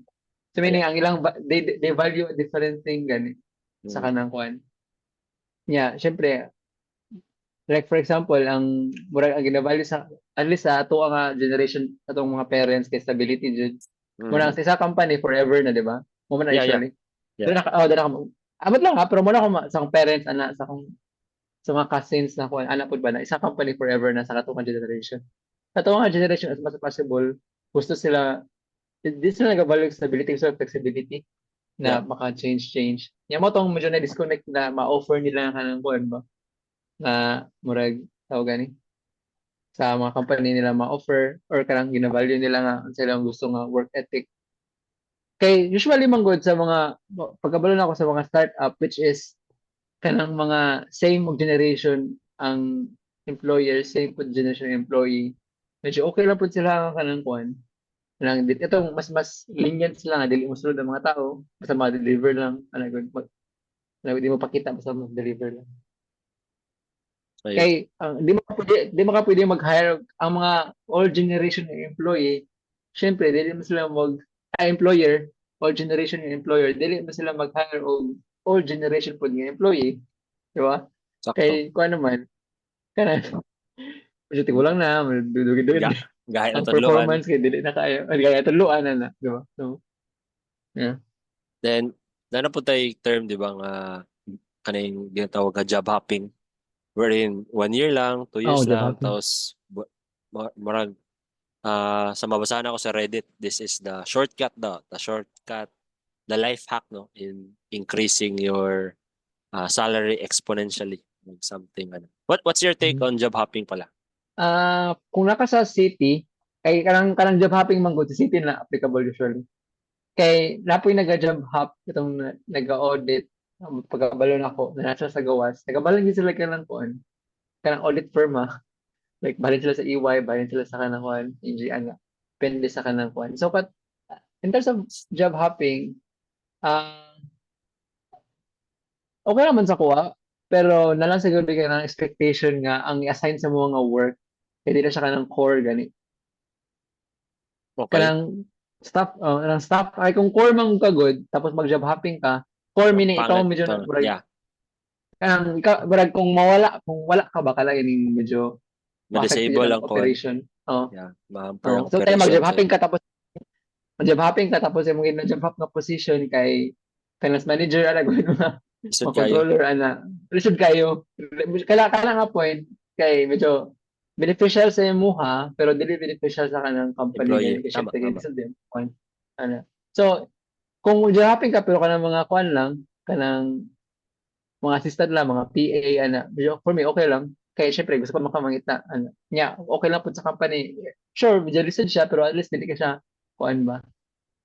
So Yeah. meaning ang ilang they value a different thing gani sa Mm. kanang kuan. Yeah, syempre like for example, ang murag ang gina-value sa at least sa ato nga generation atong mga parents kay stability jud. Murag Mhm. sa isa company forever na, di ba? Mo man na Yeah, yeah. usually. Yeah. Doon na, oh, doon na abot lang ha, pero muna ko sa akong parents, ana, sa mga cousins na ko, anak po ba na, isang company forever na sa katong generation. Katong generation, as much as possible, gusto sila, di sila nag-value stability, gusto flexibility Yeah. na maka-change. Yan mo tong medyo na-disconnect na ma-offer nila ka ng kuwan ba? Na murag, tawag gani? Sa mga company nila ma-offer or karang gina-value nila nga sila ang gusto nga work ethic. Kay usually manggod sa mga pagkabalo na ako sa mga startup which is kanang mga same og generation ang employer, same pod generation ng employee. Medyo okay lang po sila ang kanang kuan. Kanang itong mas lenient sila nga dili mo sulod ang mga tao, basta ma-deliver lang ana gud di mo pakita basta mag-deliver lang. Ayun. Kay di mo ka pwede mag-hire ang mga old generation ng employee. Syempre dili mo sila employer, old generation ng employer, dili mo sila mag-hire og old generation pod nga employee, di ba? Sakto. Kay kuan naman kana medyo tigulang na, dugid-dugid Ga Gahit na ang tudloan. performance kay dili na kayo, ay kaya tuluan na, di ba? So, yeah. Then na po tay term di ba nga kaning ginatawag nga job hopping, wherein 1 year lang, 2 years Oh, job lang, hopping. tapos marag sa mabasahan ako sa Reddit, this is the shortcut daw, the life hack no in increasing your salary exponentially, like something ano. What's your take on job hopping pala? Kung naka sa city, kay kanang job hopping man gud sa city na applicable usually. Kay napoy naga-job hop itong nag-audit pagkabalo na ako na nasa sa gawas. Nagabalon din sila kanang kuan, kanang audit firm ha. Like balin sila sa EY, balin sila sa kanang kuan, NG ana. Depende sa kanang kuan. So in terms of job hopping, ah okay naman sa kuha, pero nalang siguro ka ng expectation nga ang i-assign sa mga work, hindi na siya kanang core gani. Okay. Kanang staff, ay kung core man ka good, tapos mag-job hopping ka, core meaning ikaw Pangit medyo to. murag, Yeah, kanang murag kung wala ka ba kala ini medyo ma-affect yun ma-disable ang ang kuan. operation. Oh. Yeah, ma-hamper Oh. ang So tayo operation sa imo. mag-job hopping ka tapos yung mga job hop na position kay finance manager ana gud Isod mga kayo, controller ana. Lisod kayo. Kala nga point kay medyo beneficial sa imuha pero dili beneficial sa kanang company employee. gani kasi Tama, syempre kay tama. lisod din point. Ano. So kung mag-hopping ka pero kanang mga kuan lang, kanang mga assistant lang, mga PA, ana, for me, okay lang. Kaya syempre, gusto ko makamangita. Ano, okay lang po sa company. Sure, medyo lisod siya, pero at least hindi ka siya, kuan ba.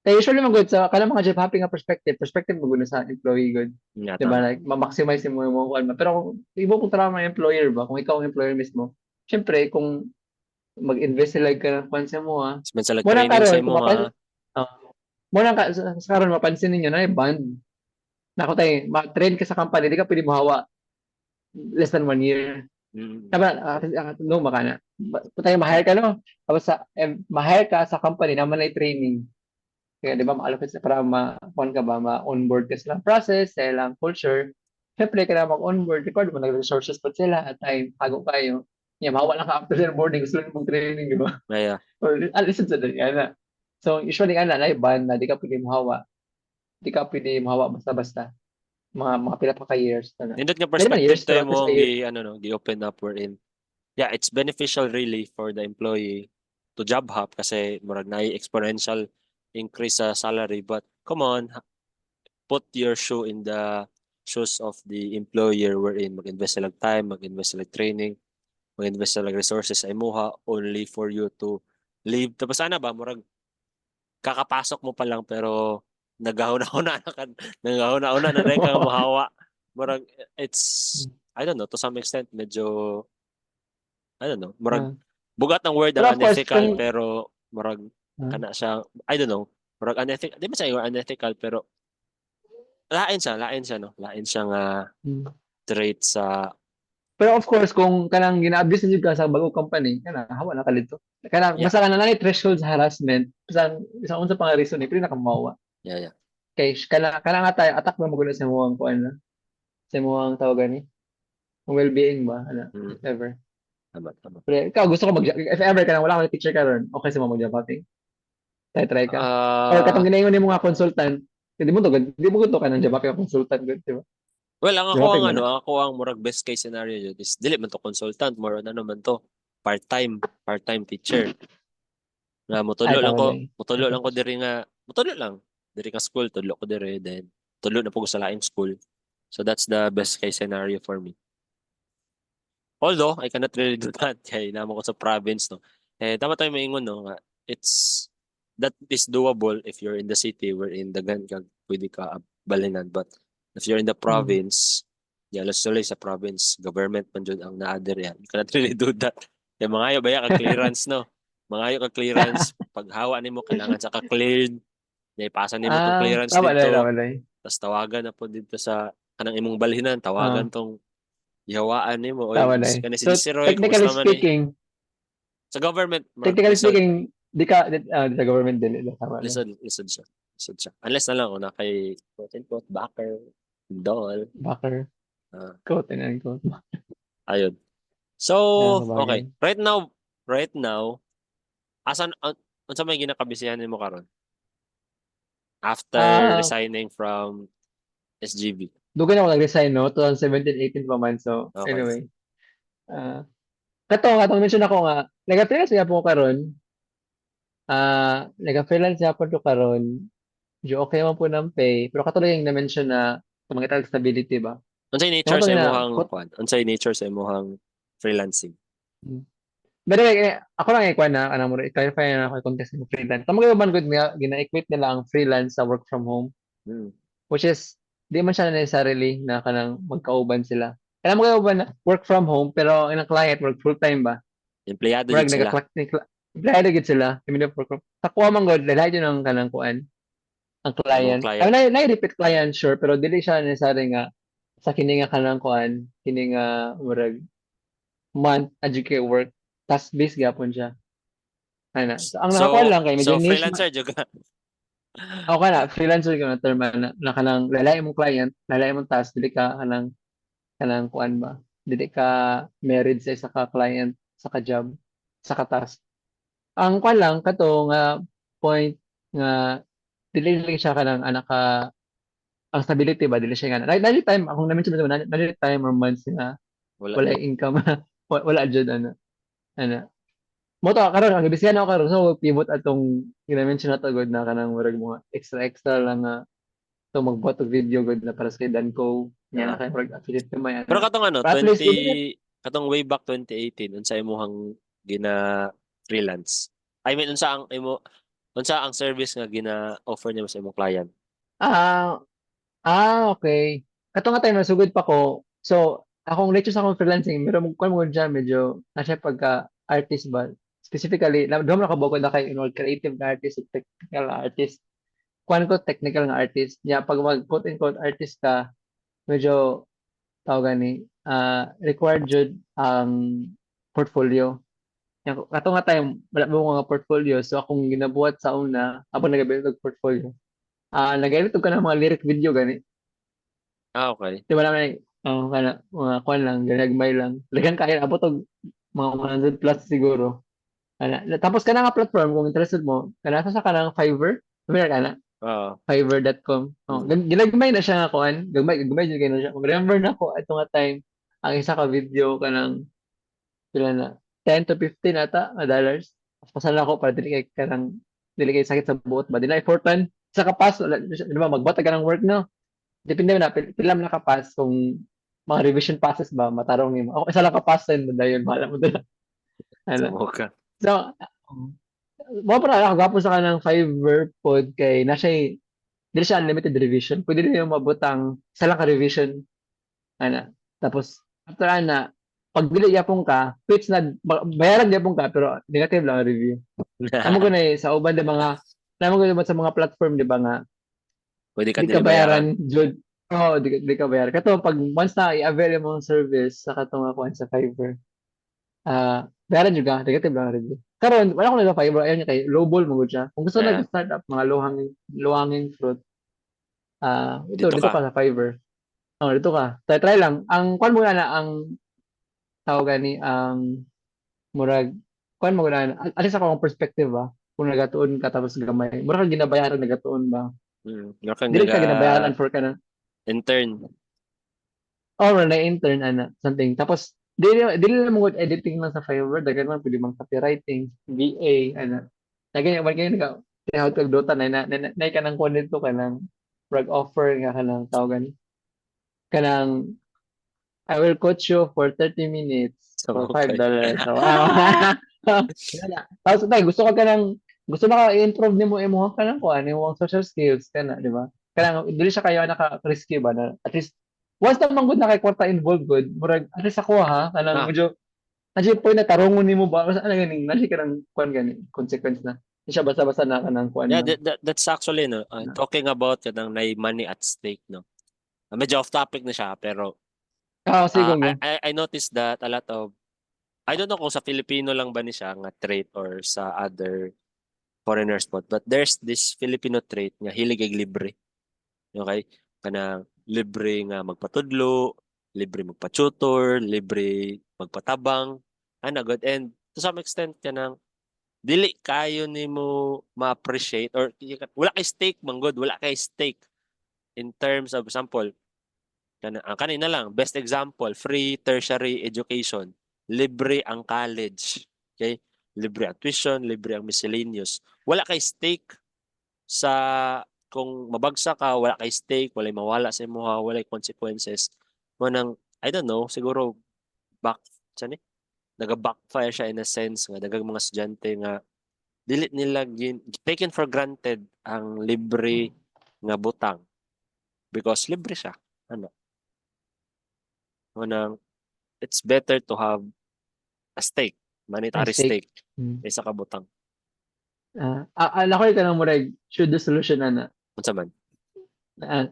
Kaya usually mga good, sa kanang mga job hopping nga perspective mo na sa employee good. Yeah, Diba? tama. Like, ma-maximize mo yung mga kuan ba. Pero kung ibo kung tara mga employer ba, kung ikaw ang employer mismo, syempre, kung mag-invest sila ka ng kuan sa mo, Man sa muna training sa karon, imo kung ha. mapansin, muna sa karon mapansin ninyo na band na ako tayo, ma-train ka sa company, di ka pwede mahawa less than 1 year. Mm. Tama, no, baka na. Tayo, ma-hire ka, no? Tapos ma-hire ka sa company naman ay training. Kaya, di ba, maalapit sa para kuhan ka ba, ma-onboard ka silang process, sa ilang culture. Siyempre, kaya mag-onboard, record mo, nag-resources pa sila, at time, hago kayo. Yeah, mahawa lang ka after their boarding, gusto lang mong training, di ba? Yeah. Or, listen sa dali, ana. So, usually, ana, na ban na di ka pwede mahawa. Di ka pwede mahawa basta-basta. Mga pila pa ka years. Ano. Nindot nga Hindi naman perspective years, pero tayo at mo least a ang year. ano no, gi-open up wherein. Yeah, it's beneficial really for the employee to job hop kasi murag na exponential increase sa salary, but come on, put your shoe in the shoes of the employer wherein mag-invest sila time, mag-invest sila training, mag-invest sila resources sa imuha only for you to leave. Tapos sana ba murag kakapasok mo pa lang pero nagahuna-una na ka, nagahuna-una na dahil kang mahawa murag it's I don't know, to some extent medyo I don't know, murag Ah. bugat ng word Pero ang of course, unethical kung pero murag ah, kana siya I don't know, murag unethical, di ba sa unethical pero lain siya no, lain siya nga mm. trait sa Pero of course, kung kanang gina-abuse na jud ka sa bagong company, kana hawa na kalito. Kanang yeah, basta ka na lang threshold sa harassment, sa unsa pang reason pili na kamawa. yeah. Kay kana nga tayo attack ba mo gud sa mo ang kuan na, sa mo ang tawagan ni, ang well-being ba ana, Mm, if ever. tama. Pero ikaw gusto ko if ever kanang wala ka teacher karon, okay sa mo mag-Java. Try ka. Or katong Ah, ginaingon ni mga consultant, di mo to ka ng Java ka consultant gud, di ba? well, ang ako Java ang mo na. ako ang murag best case scenario jud is dili man to consultant, more on ano man to, part-time teacher. Nga Ay tama na. motulo lang ko diri nga, motulo lang. Diri nga school, tudlo ko diri, then tudlo na po ko sa laing school. So that's the best case scenario for me. Although, I cannot really do that kay namo ko sa province, no. Tama tayo maingon, no, nga, it's, that is doable if you're in the city wherein dagan kag pwede ka balinan. But if you're in the Mm. province, yeah, let's say sa province, government man dyan ang naader yan. You cannot really do that. Kaya mangayo ba ka clearance, no? Mangayo ka clearance, pag hawa nimo kailangan sa ka-cleared, ipasa nimo tong clearance Tama na, dito, tama na. tapos tawagan na po dito sa kanang imong balhinan, tawagan Ah, tong ihawaan nimo, oy, tama na. kani si So, Roy, technically kumusta man ni? speaking, Sa government, murag technically lisod, speaking, di sa government dili, tama na. lisod siya. Lisod siya. Unless na lang kung na kay quote-unquote backer, doll, Backer, ah, quote and unquote. ayun. So, Yeah, okay. kabagay. Right now, asan, unsa may ginakabisihan nimo karon after Ah, resigning from SGB? dugan ako nag-resign, no? 2017-18 pa man. So, Okay. anyway. Katong mention ako nga, nag-freelance nga po ko karon. Nag-freelance nga po ko karon. Medyo okay man po ng pay. Pero katuloy yung na-mention na mga stability ba? Unsay Yung nature ito sa na, imong kwan? Unsay nature sa imong freelancing? But anyway, ako lang ikuha na, ano mo, i-clarify na ako yung context ng freelance. Tama kayo man good nga, gina-equate nila ang freelance sa work from home, Hmm. which is, di man siya necessarily na kanang magkauban sila. Kaya mo kayo ba na work from home, pero ang client work full-time ba? Empleyado jud Murag sila. empleyado gid sila. I mean, work from, takuha man good, dahil yun ang kanang kuan, ang Imong client. Ay, client. na-repeat client, sure, pero dili siya necessarily nga, sa kini nga kanang kuan, kini nga, murag, month, educate work, task-based gapon siya. Ana. So, ang nakakuha So, lang kay medyo niche freelancer jud ka. ako na freelancer ka na term na kanang lalay mong client, lalay mong task, dili ka kanang kuan ba? Dili ka married sa isa ka client, sa ka job, sa ka task. Ang kuan lang kato nga point nga dili siya kanang anak ka ang stability ba dili siya nga. Na time akong na-mention mo na time or months nga Wala wala jud. income wala jud ana. Mo to karon ang gibisihan ako karon so pivot atong gina-mention na to god na kanang murag mga extra lang nga so magbuhat og video good na para sa kay Danco niya na Ah. kay murag affiliate ka may Pero ana. katong But at least even if katong way back 2018 unsa imong gina freelance? I mean unsa ang service nga gina-offer nimo sa imong client? ah okay. Kato nga time nasugod pa ko. So akong lecture sa akong freelancing pero mo mo dyan medyo na siya pagka artist ba specifically duha man nakabukod na kay involved creative na artist ug technical artist. Kuan ko technical nga artist. Nya pag mag quote and quote artist ka medyo tawag gani required jud ang portfolio. Ato nga time, wala mo mga portfolio. So, akong ginabuhat sa una, habang nag-build og portfolio, nag-edit ka ng mga lyric video gani. Ah, okay. Di ba naman, kana, mga kwan lang, ganagmay lang. Lagang kaya, abot og mga 100 plus siguro. Tapos ka nga platform, kung interested mo, kana sa kanang Fiverr, sabi ka na, Oo. Fiverr.com. Mm. Ginagmay na siya nga kuan, gagmay jud kay na siya. Remember na ko ato nga time, ang isa ka video kanang pila na 10 to 15 ata na dollars. Pasal ako para dili kay sakit sa buot ba. Dili important sa kapas di ba magbata ka ng work no. Depende na pila man nakapas kung mga revision passes ba matarong nimo. Ako isa lang kapas din dayon bahala mo dala. Ano. Tamo ka. So mo para ako gapon sa kanang Fiverr pod kay na siya dili siya unlimited revision. Pwede din yung mabutang isa lang ka revision ana. Tapos after ana, pag dili gyapon ka, fix na bayaran gyapon ka pero negative lang ang review. Namo ko na sa uban de mga namo ko naman sa mga platform di ba nga Pwede ka di ka nila bayaran. bayaran jud. Oo, di ka bayaran. Kato pag once na i-avail mo ang service sa katong ako sa Fiverr, bayaran jud ka, negative lang ang review. Karon wala ko nag Fiverr ayon kay lowball mo gud siya. Kung gusto Ah, nag-start up mga low hanging fruit, ito dito dito ka. ka sa Fiverr. Oh, dito ka. Try lang. Ang kwan mo na ang tawag gani ang murag kwan mo na alis ako ang perspective ba kung nagatuon ka tapos gamay murag kang ginabayaran nagatuon ba Nga kang dili ka ginabayaran for ka na intern. or na intern ana something tapos dili na mo editing lang sa Fiverr dagan man pwede mang copywriting VA ana dagan man kayo nag how to dota na ka nang kwan dito ka nang murag offer nga ka nang tawagan kanang I will coach you for 30 minutes So, for okay. $5. So, wala. Tapos tayo, gusto na ka i-improve nimo imo ka nang kuan, imong social skills kana, di ba? Kanang dili siya kayo naka-risky ba na at least once na manggod na kay kwarta involved good, murag at least ako ha, kanang Ah, medyo nandiyo point na tarungon nimo ba basta ano ganing nandiyo ka nang kuan gani consequence na. Di siya basta-basta na kanang kuan yeah, lang. that's actually, no, talking about kanang may money at stake, no. Medyo off topic na siya, pero Sige go. I noticed that a lot of, I don't know kung sa Filipino lang ba ni siya nga trait or sa other foreigners po, but there's this Filipino trait nga hilig kay libre. Okay? Kanang libre nga magpatudlo, libre magpa-tutor, libre magpatabang, ana good. And to some extent kanang dili kayo nimo ma-appreciate or wala kay stake manggod, wala kay stake in terms of example kanina lang best example free tertiary education, libre ang college, okay, libre ang tuition, libre ang miscellaneous, wala kay stake sa kung mabagsak ka, wala kay stake, wala mawala sa imo, wala consequences mo nang I don't know siguro back sa ni naga-backfire siya in a sense nga daghang mga estudyante nga dili nila taken for granted ang libre nga butang because libre siya. Ano? Unang, it's better to have a stake, Ay monetary stake. stake, kaysa ka butang. Ala ko ka nang murag should the solution ana. Unsa man?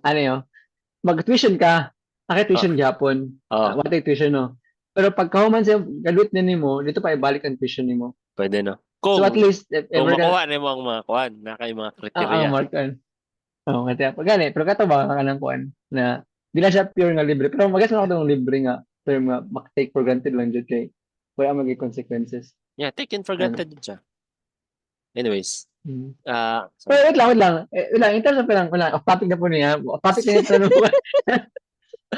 Ano yun? Mag-tuition ka, Oh, naka-tuition gyapon, oh, wala tuition no. Pero pag kahuman sa graduate na nimo, dito pa ibalik ang tuition nimo. pwede no. So at least if Kung ever ka makuha nimo ang mga kuan, na kay mga ang kriteriya. markan. Oh, kaya pag gani, pero kato ba ka nang kuan na di na siya pure nga libre, pero magas na ako ng libre nga term nga mak-take for granted lang jud kay wala maging consequences. Yeah, taken for Ano? granted din siya. Anyways, Hmm. so, Pero wait lang, in terms of wala, off topic na po niya, off topic na yung tanong ko.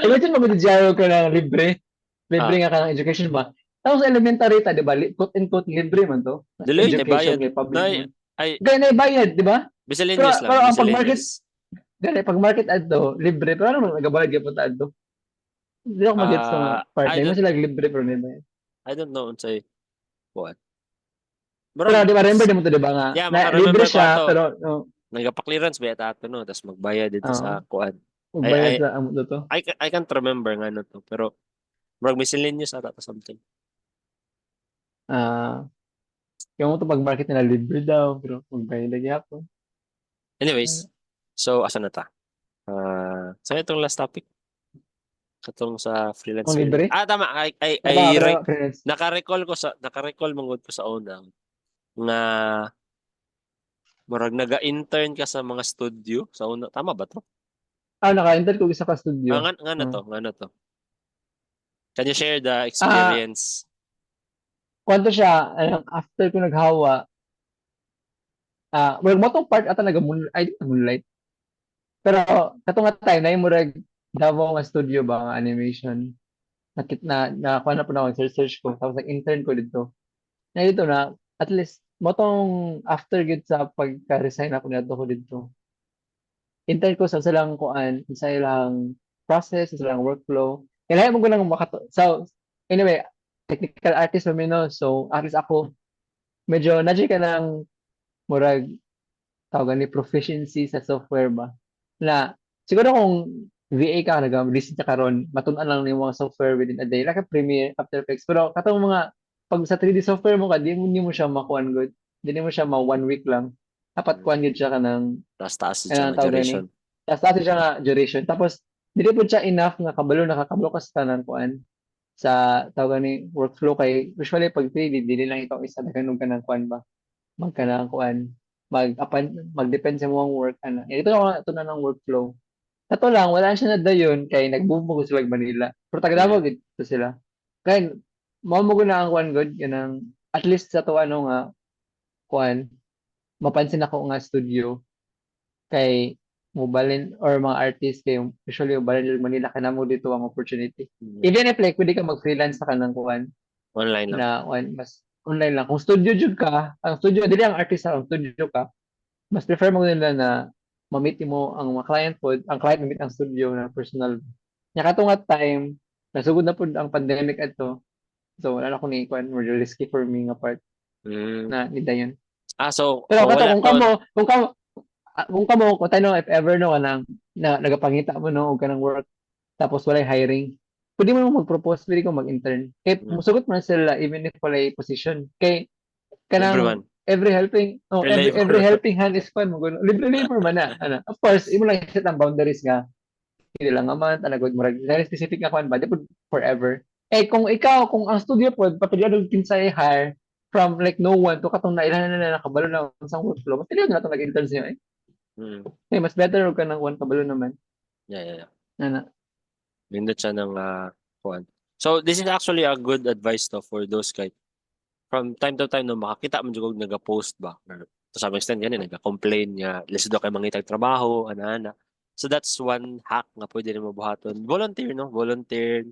Imagine mag-diaryo ka ng libre. Libre ah, nga ka ng education ba? Tapos elementary ta, di ba? Quote and quote, libre man to. dili na Education bayad. kay public Na man. ay Gaya na bayad, di ba? miscellaneous Pero lang, ang pag-market, miscellaneous. gaya pag-market adto, libre. Pero ano nagabayad ka punta adto? Hindi ako mag-gets sa mga part. I Na mo don't sila libre pero hindi bayad. I don't know unsay kuan. Pero Murag di ba, remember din mo to, di ba nga? yeah, Na, libre maka-remember ko siya, ato. pero no, Nagapa-clearance ba ato no, tapos magbayad dito sa kuan. I I magbayad sa amo to. I can't remember nga ano to, pero murag miscellaneous ata to something. Ah, yung mo to pag-market nila libre daw, pero magbayad lagi ako. Anyways, so asa na ta? Sa itong last topic katong sa Kung freelancer. libre? Tama, Tama, pero friends. naka-recall mangod ko sa una nga murag naga-intern ka sa mga studio sa una. Tama ba to? Naka-enter ko isa ka studio. Nga na to, nga na to. Can you share the Ah, experience? kwento siya, after ko naghawa, well, mo tong part ata ay, moonlight. Pero, kato nga time, na yung murag, Davao nga studio ba, nga animation. Kuha na po na ako, search ko, tapos nag-intern ko dito. Na dito na, at least, mo tong after good sa pagka-resign ako na ko dito. Intern ko sa silang kuan, sa ilang process, sa silang workflow. Kailangan mo ko lang So, anyway, technical artist kami no. So, at least ako, medyo nadya ka ng murag tawagan ni proficiency sa software ba na siguro kung VA ka nag-listen ka karon, matun-an lang yung mga software within a day, like a Premiere, After Effects. Pero katong mga pag sa 3D software mo ka, di mo siya makuan good. Di mo siya ma 1 week lang. Dapat Mm. kuan gid siya Taas taas yun siya kanang nga tawag duration. gani. Tapos dati siya nga duration. Tapos dili po siya enough nga nakakabalo ka sa tanan kuan sa tawag gani workflow kay usually pag 3D dili lang ikaw isa dagan ka ng kuan ba. Magkanang kuan mag-depend sa mga work ana. Ito na ng workflow. Kato lang, wala siya na dayon kay nag-move mo sila Manila. Pero Mm. taga-Davao gid to sila. Kaya mao mo na ang kuan god kanang at least sa to ano nga kuan mapansin ako nga studio kay mobalin or mga artist kay usually mobalin Manila kana mo dito ang opportunity. Mm. Even if like pwede ka mag-freelance sa kanang kuan Online lang. na kuan mas online lang. Kung studio jud ka, ang studio dili ang artist ang studio ka, mas prefer mo nila na ma-meet mo ang mga client po, ang client ma-meet ang studio na personal. Nya katong nga time, nasugod na po ang pandemic ato. So wala na ko ni kuan, more risky for me nga part Mm. na ni dayon. So Pero kato wala kung kamo kung tayo if ever no kanang nagapangita mo no og kanang work tapos walay hiring. Pwede mo mag-propose, pwede ko mag-intern. Kaya mm, musugot man sila even if walay position. Kay everyone kanang free every labor. helping hand is fun mo libre labor man na ano of course imo lang set ang boundaries nga hindi lang naman talaga murag very specific nga kwan ba di po forever kung ikaw kung ang studio po papilya kinsay hire from like no one to katong nailan na nakabalo na sa workflow mas na to nag-interns niyo Mm. mas better og ka ng one kabalo naman Yeah, yeah, yeah. ana Nindot siya ng kuan. So this is actually a good advice to for those guys. From time to time no makakita mo jud naga-post ba or to some extent gani naga-complain nga less daw kay mangitag trabaho ana. So that's one hack nga pwede nimo buhaton. Volunteer no, volunteer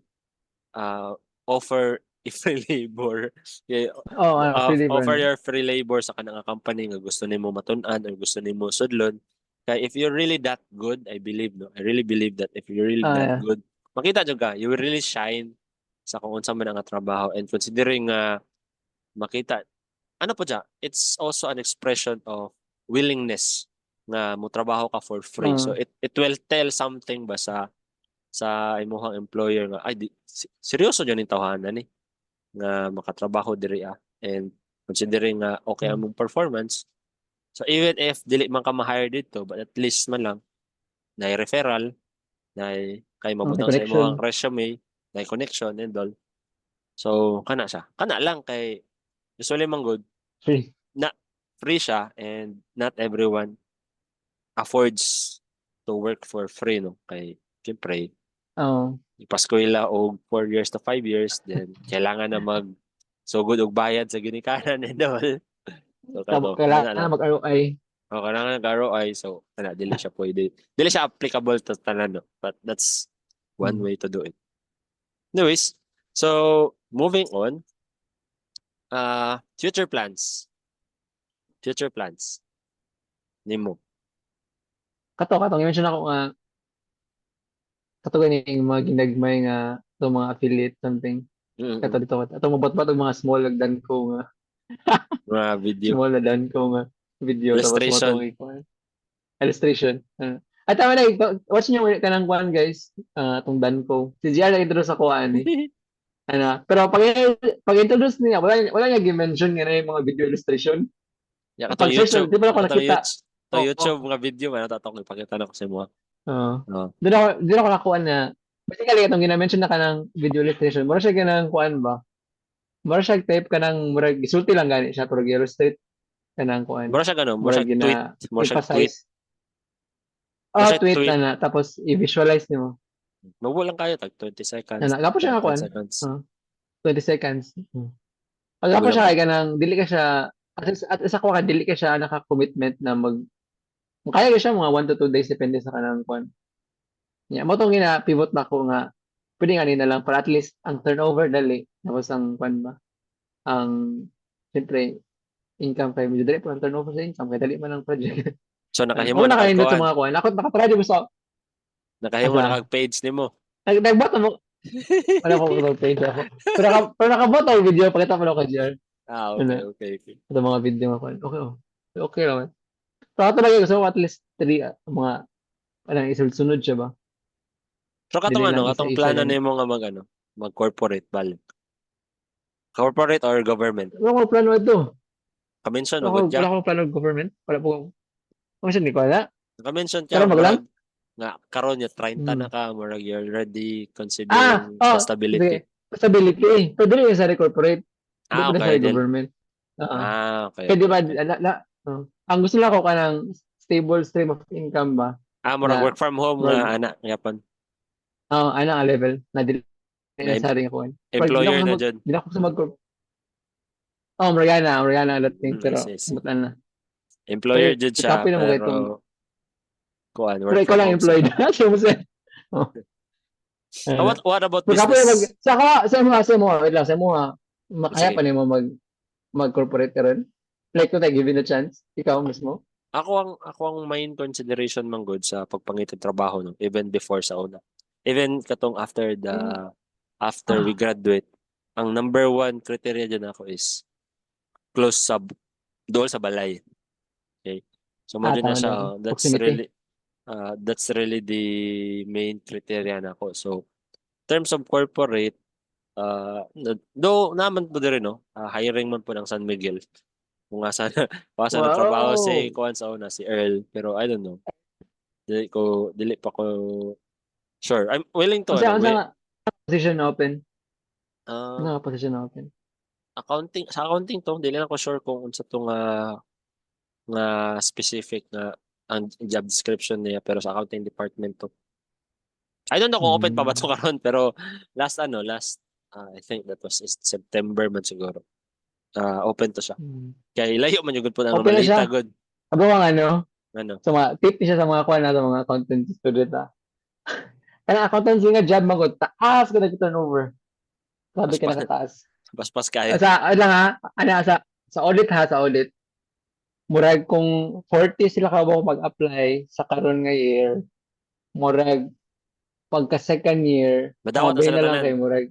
uh offer if free labor. Yeah, free labor offer na your free labor sa kanang company nga gusto nimo matun-an or gusto nimo sudlon. Kaya if you're really that good, I believe no. I really believe that if you're really that yeah good, makita jud ka, you will really shine sa kung unsa man ang trabaho and considering makita ano po dyan, it's also an expression of willingness nga mo trabaho ka for free. So uh, it will tell something ba sa imuhang employer nga ay seryoso jud ning tawhanan ni nga makatrabaho diri and considering nga okay ang mong performance. So even if dili man ka ma-hire dito but at least man lang na referral na kay may mabutang sa imong connection resume na connection and all. So kana siya. Kana lang kay usually man good free na free siya and not everyone affords to work for free no kay syempre oh ipaskwela og 4 years to 5 years then kailangan na sugod og bayad sa ginikanan and all. So kato kana kailangan lang. mag-ROI O kailangan ng ROI so kana dili siya pwede. Dili siya applicable to tanan no. But that's one way to do it. Anyways, so moving on, future plans. Future plans. Nimo. katong i-mention ako nga kato gani yung mga ginagmay nga to mga affiliate something kato Mm-mm. dito ato mabat-bat og mga small lagdan ko nga Mga video. small lagdan ko nga video tapos mo Illustration. tong illustration at tama na watch niyo kanang kuan guys tong Danco si GR na introduce ako ani pero pag introduce niya wala niya gi-mention nga na yung mga video illustration Ya katong pag search YouTube. di ba ako Katong nakita YouTube. To YouTube mga video man tatok ipakita na ko sa mo. Oh. doon ako nakuha na basically itong gina-mention na kanang video illustration mura siya kanang kuan ba mura siya type kanang murag gisulti lang gani siya pero illustrate kanang kuan Mura siya gano, mura murag siya tweet, gina mura siya tweet, emphasize mura siya tweet tweet. na tapos i-visualize nimo Mabuo lang kayo tag 20 seconds, gapo siya nga 10 kuan seconds. 20 seconds gapo Mabuo lang siya ka. kay kanang dili ka siya at isa ko ka dili ka siya naka-commitment na kaya ka siya mga 1 to 2 days depende sa kanang kuan mo tong gina pivot na ko nga pwede nga nila lang para at least ang turnover dali tapos ang kuan ba ang siyempre income kay medyo dali po ang turnover sa income kay dali man ang project So ako nakahimo na kag nakaindot sa kuan. mga kuan ako nakatry di mo sa Nakahimo na asa kag page nimo. nagbot mo wala ko photo page ako pero nakabot ako video pakita mo lang ka GR Okay, ano okay, okay. ito mga video nga kuan okay okay naman pero ako talaga gusto ko at least 3 mga anong isunod-sunod siya ba Pero Dili lang katong isa-isa plano gani. nimo nga mag-corporate balik. Corporate or government? Wala ko plano ito. Ka-mention Wala mo ko, gud ka. wala ko plano government. Wala po. Kung saan di ko wala. Ka-mention ka Pero maglang. murag nga karon nya 30 Hmm. na ka, murag you're already Ah, considering the oh, stability. sige. Stability eh. Pero dili yung sa corporate. Hindi Ah, po na okay, sa government. Oo. Okay, Kaya di okay, ba, okay. ang gusto lang ko ka ng stable stream of income ba? Murag Na, work from home murag, nga ana yapon. ano ang level na dili Na na sa rin ako. Murag, employer na jud. di na ako sa mag, Mariana, that thing, I pero, see, I see. mutan na. Employer Pero, jud siya copy na mo kayo pero itong, pero work ikaw from lang home employed. setup. Siya mo siya. Oh. What about Pero copy na mag, business? sa mo, wait lang, sa mo, makaya Sige. pa niyo mo mag-corporate ka rin? Like, kung tayo given a chance, ikaw mismo? Ako ang main consideration man good sa pagpangitag trabaho no, even before sa una. Even katong after we graduate, ang number one criteria dyan ako is close sa dool sa balay. Okay? So mo na Tama siya, din. that's Proximity. really the main criteria na ako. So in terms of corporate, though naman po din no, hiring man po ng San Miguel. Kung nga sana, baka sana nagtrabaho si Wow! Kuan sa una, si Earl, pero I don't know. Dili pa ko sure. I'm willing to, Ang nga, position open. Ano uh, nga position open? sa accounting to, dili lang ko sure kung unsa to nga specific nga ang job description niya, pero sa accounting department to. I don't know kung open pa ba to karon, pero last I think that was September man siguro. Open to siya. Kaya layo man yung good po na Open na siya. malita good. Abo ang Ano? so mga tip siya sa mga kuha na sa mga accountant student Kaya accountancy nga job mo taas ka nag-turnover. Sabi ka Paspas, nakataas. paspas kayo. Sa audit sa audit. Murag kung 40 sila ka ba mag-apply sa karon nga year, murag pagka second year, Madawat na bay sila na lang tanan. kay murag.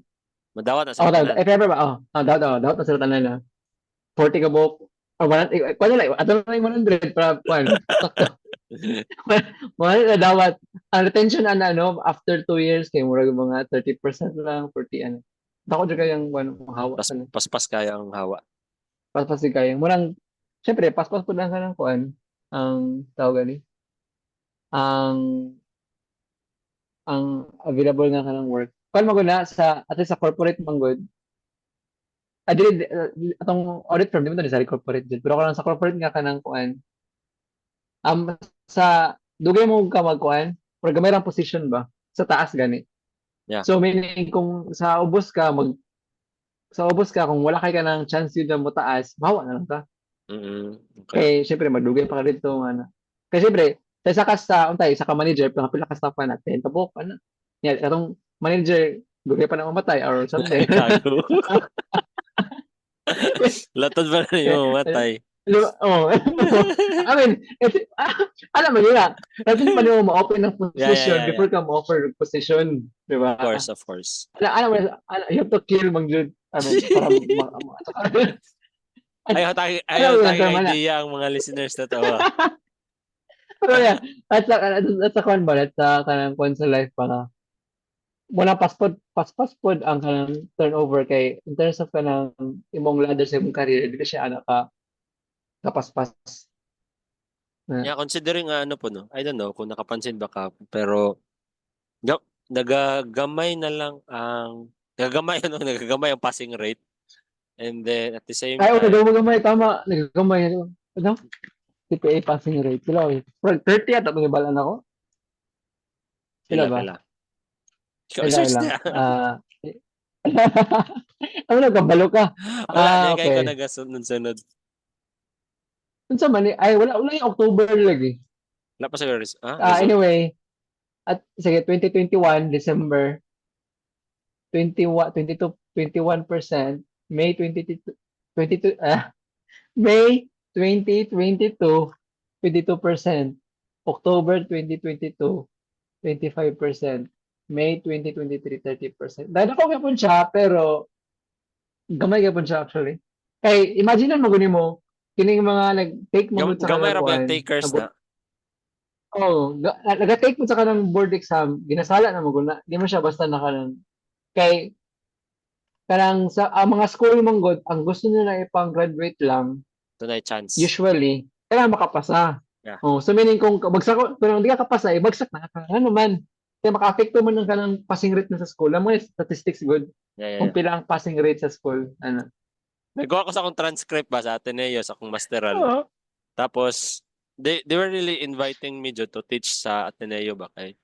Madawat na sila tanan. Ever ba? Dapat na sila tanan na. 40 ka ba? Or 100, kung lang, ato na yung 100 para, sakto. 100 na dapat. Ang retention, after 2 years, kay murag mga 30% lang, 40, Dako dyan kayang, hawa ka na. Paspas kayo ang hawa. Paspas di kayang. Murang, syempre, paspas po lang ka ng kuan, ang tawag ni, ang, available nga ka ng work. Kuan maguna at least sa corporate manggod, dili atong audit firm di mo to sa corporate din. Pero kung sa corporate nga kanang kuan, sa dugay mo ka magkuan, or gamay rang position ba sa taas gani. Yeah. So meaning kung sa ubos ka kung wala kay ka ng chance yun na mo taas, mahawa na lang ka. Okay. Kaya syempre madugay pa ka dito Kaya syempre, sa ka manager, pila ka staff pa natin. Tabok yan, atong manager dugay pa na mamatay or something. Gago. Latod ba na yung matay? Oh. I mean, alam mo yun Kasi pa mo ma-open ng position Yeah. before ka ma-offer ng position. Di ba? Of course. Alam mo, you have to kill Mangjud. I mean, para ayaw tayo idea ang mga listeners na tawa. Pero yeah, at sa kwan ba, at sa kanang kwan sa life para muna paspod ang kanang turnover kay in terms of kanang imong ladder sa imong career, di ka siya kapaspas. Yeah, considering po no. I don't know kung nakapansin ba ka, pero nagagamay ang passing rate. And then at the same time, Nagagamay tama, nagagamay CPA passing rate. Sila 30 at may balan ako. Sila ba? Ikaw, search na. Ano nagkabalo ka? Wala, Okay. Kaya ko nagasunod-sunod. Unsa man wala yung October lagi. Wala pa siguro. Anyway, at sige 2021 December 21% May 22 May 2022 22%, October 2022 25%, May 2023 30%. Dahil ako gyapon siya pero gamay gyapon siya actually. Kay imagine mo guni mo kining mga nag-take mo sa Gamay ra ba kalakuan. takers na? Nag-take mo sa kanang board exam, ginasala na mo guna. Di mo siya basta kay kanang sa mga school mong god, ang gusto nila ipang graduate lang Tunay chance. usually kailangan makapasa. Yeah. So meaning kung bagsak kung di ka kapasa, bagsak na ka. Ano man. Kaya maka-affecto man ng kanang passing rate na sa school. Ang mga statistics good Yeah. kung pila ang passing rate sa school. Ano. Nagawa ko sa akong transcript ba sa Ateneo, sa akong masteral. Oo. Tapos, they were really inviting me to teach sa Ateneo ba kay.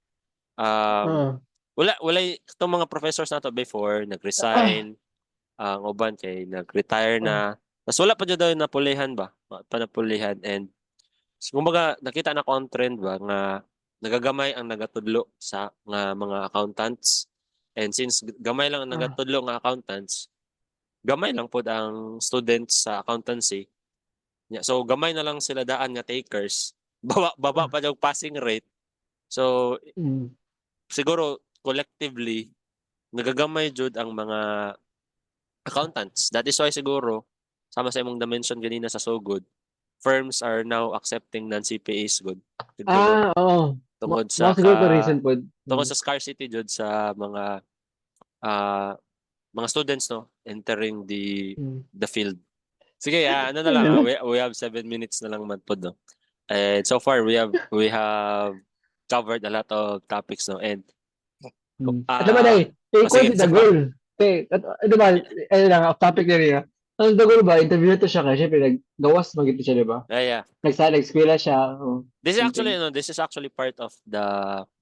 Oo. Wala itong mga professors na to before, nag-resign, ang uban kay nag-retire na. Tapos wala pa dyan daw napulihan ba? Panapulihan. And, kumbaga, nakita na ko ang trend ba nga nagagamay ang nagatudlo sa nga mga accountants. And since gamay lang ang nagatudlo nga accountants, gamay lang po ang students sa accountancy. Yeah, so gamay na lang sila daan nga takers. Baba pa yung passing rate. So siguro collectively nagagamay jud ang mga accountants. That is why siguro sama sa imong dimension ganina sa So Good, firms are now accepting non-CPAs good. Oo. Tungod sa siguro the reason po. tungod sa scarcity jud sa mga students no entering the field. Sige, ano na lang, we have 7 minutes na lang man po, no? And so far, we have covered a lot of topics, no? And, At naman ay, sige, the goal. Di ba, ayun lang, off topic na rin. Ang the goal ba, interview to siya kasi syempre, gawas magito siya, di ba? Yeah. Nag-eskwela siya. This is actually part of the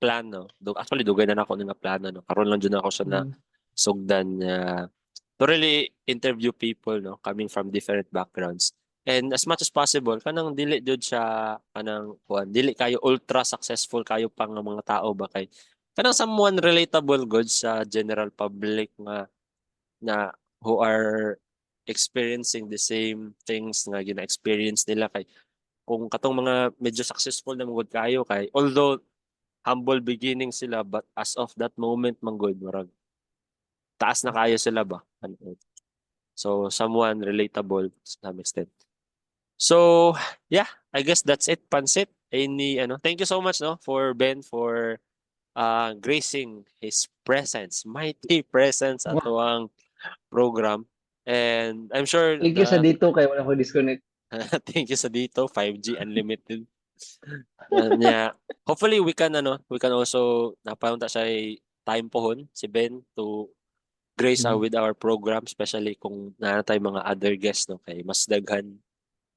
plan, no? Actually, dugay na ako nga plano, no? Karon lang dyan ako siya na sugdan to really interview people no coming from different backgrounds, and as much as possible kanang dili jud siya kanang dili kayo ultra successful kayo pang mga tao ba kay kanang someone relatable good sa general public na who are experiencing the same things nga gina-experience nila kay kung katong mga medyo successful na mga kayo kay although humble beginning sila but as of that moment manggod marag taas na kayo sila ba? So, someone relatable to some extent. So, yeah, I guess that's it, Pansit. Thank you so much, no, for Ben for gracing his presence, mighty presence at ang program. And I'm sure thank you sa dito kay wala ko disconnect. Thank you sa dito, 5G unlimited. Yeah. Hopefully we can also napaunta sa time pohon si Ben to grace with our program, especially kung na tayo mga other guests no kay mas daghan,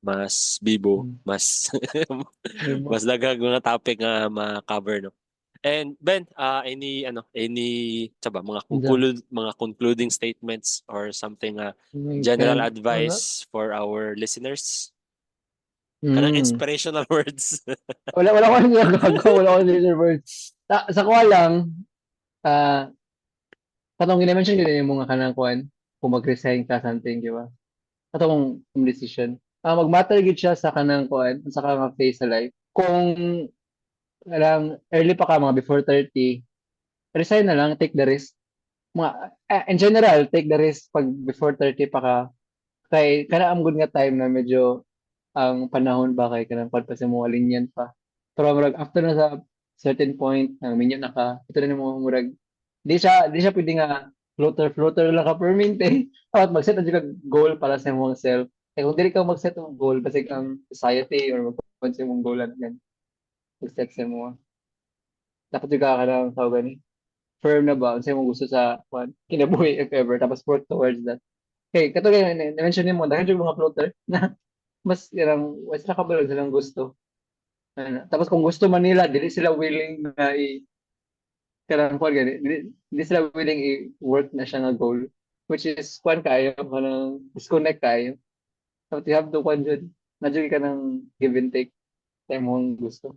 mas bibo, mas mas daghan mga topic nga ma-cover no. And Ben, any mga concluding statements or something general advice for our listeners? Kanang inspirational words. wala ko inspirational words. Sa ko lang katong gina-mention ko din yung mga kanang kuan kung mag-resign ka something, di ba? Katong decision. Mag-matter gid siya sa kanang kuan, sa kanang phase sa life. Kung early pa ka mga before 30, resign na lang, take the risk. In general, take the risk pag before 30 pa ka. Kay kana am good nga time na medyo ang panahon ba kay kanang pa sa mo alinyan pa. Pero after na sa certain point, minyo na ka, ito na mo murag di siya pwede nga floater lang ka per minute eh. Dapat mag-set ka goal para sa imong self. Eh kung dili ka mag-set ng goal basig ang society or magpapad sa imong goal yan. Mag-set sa mo. Dapat juga ka lang tawag gani. Firm na ba sa imong gusto sa kinabuhi if ever tapos work towards that. Okay, kato kaya na-mention mo dahil yung mga floater na mas sila kabalo silang gusto. Tapos kung gusto man nila, dili sila willing na kanang kuan gani di sila willing i-work na siya nga goal, which is kuan kayo kanang disconnect kayo, so you have to kuan jud na jud ka ng give and take sa imong gusto.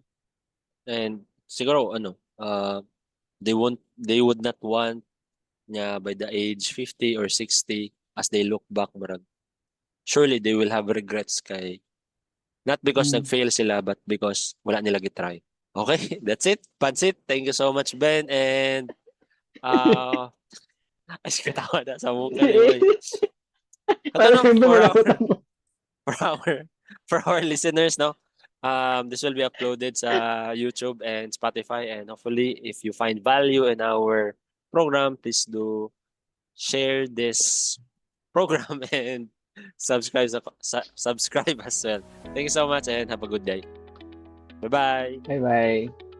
And siguro they would not want nga by the age 50 or 60 as they look back marag surely they will have regrets kay not because nag-fail sila but because wala nila gitry. Okay, that's it. Pansit, thank you so much, Ben. And, ay, katawa na sa mukha ni Boy. For our listeners, no? This will be uploaded sa YouTube and Spotify, and hopefully if you find value in our program, please do share this program and subscribe as well. Thank you so much and have a good day. Bye-bye. Bye-bye.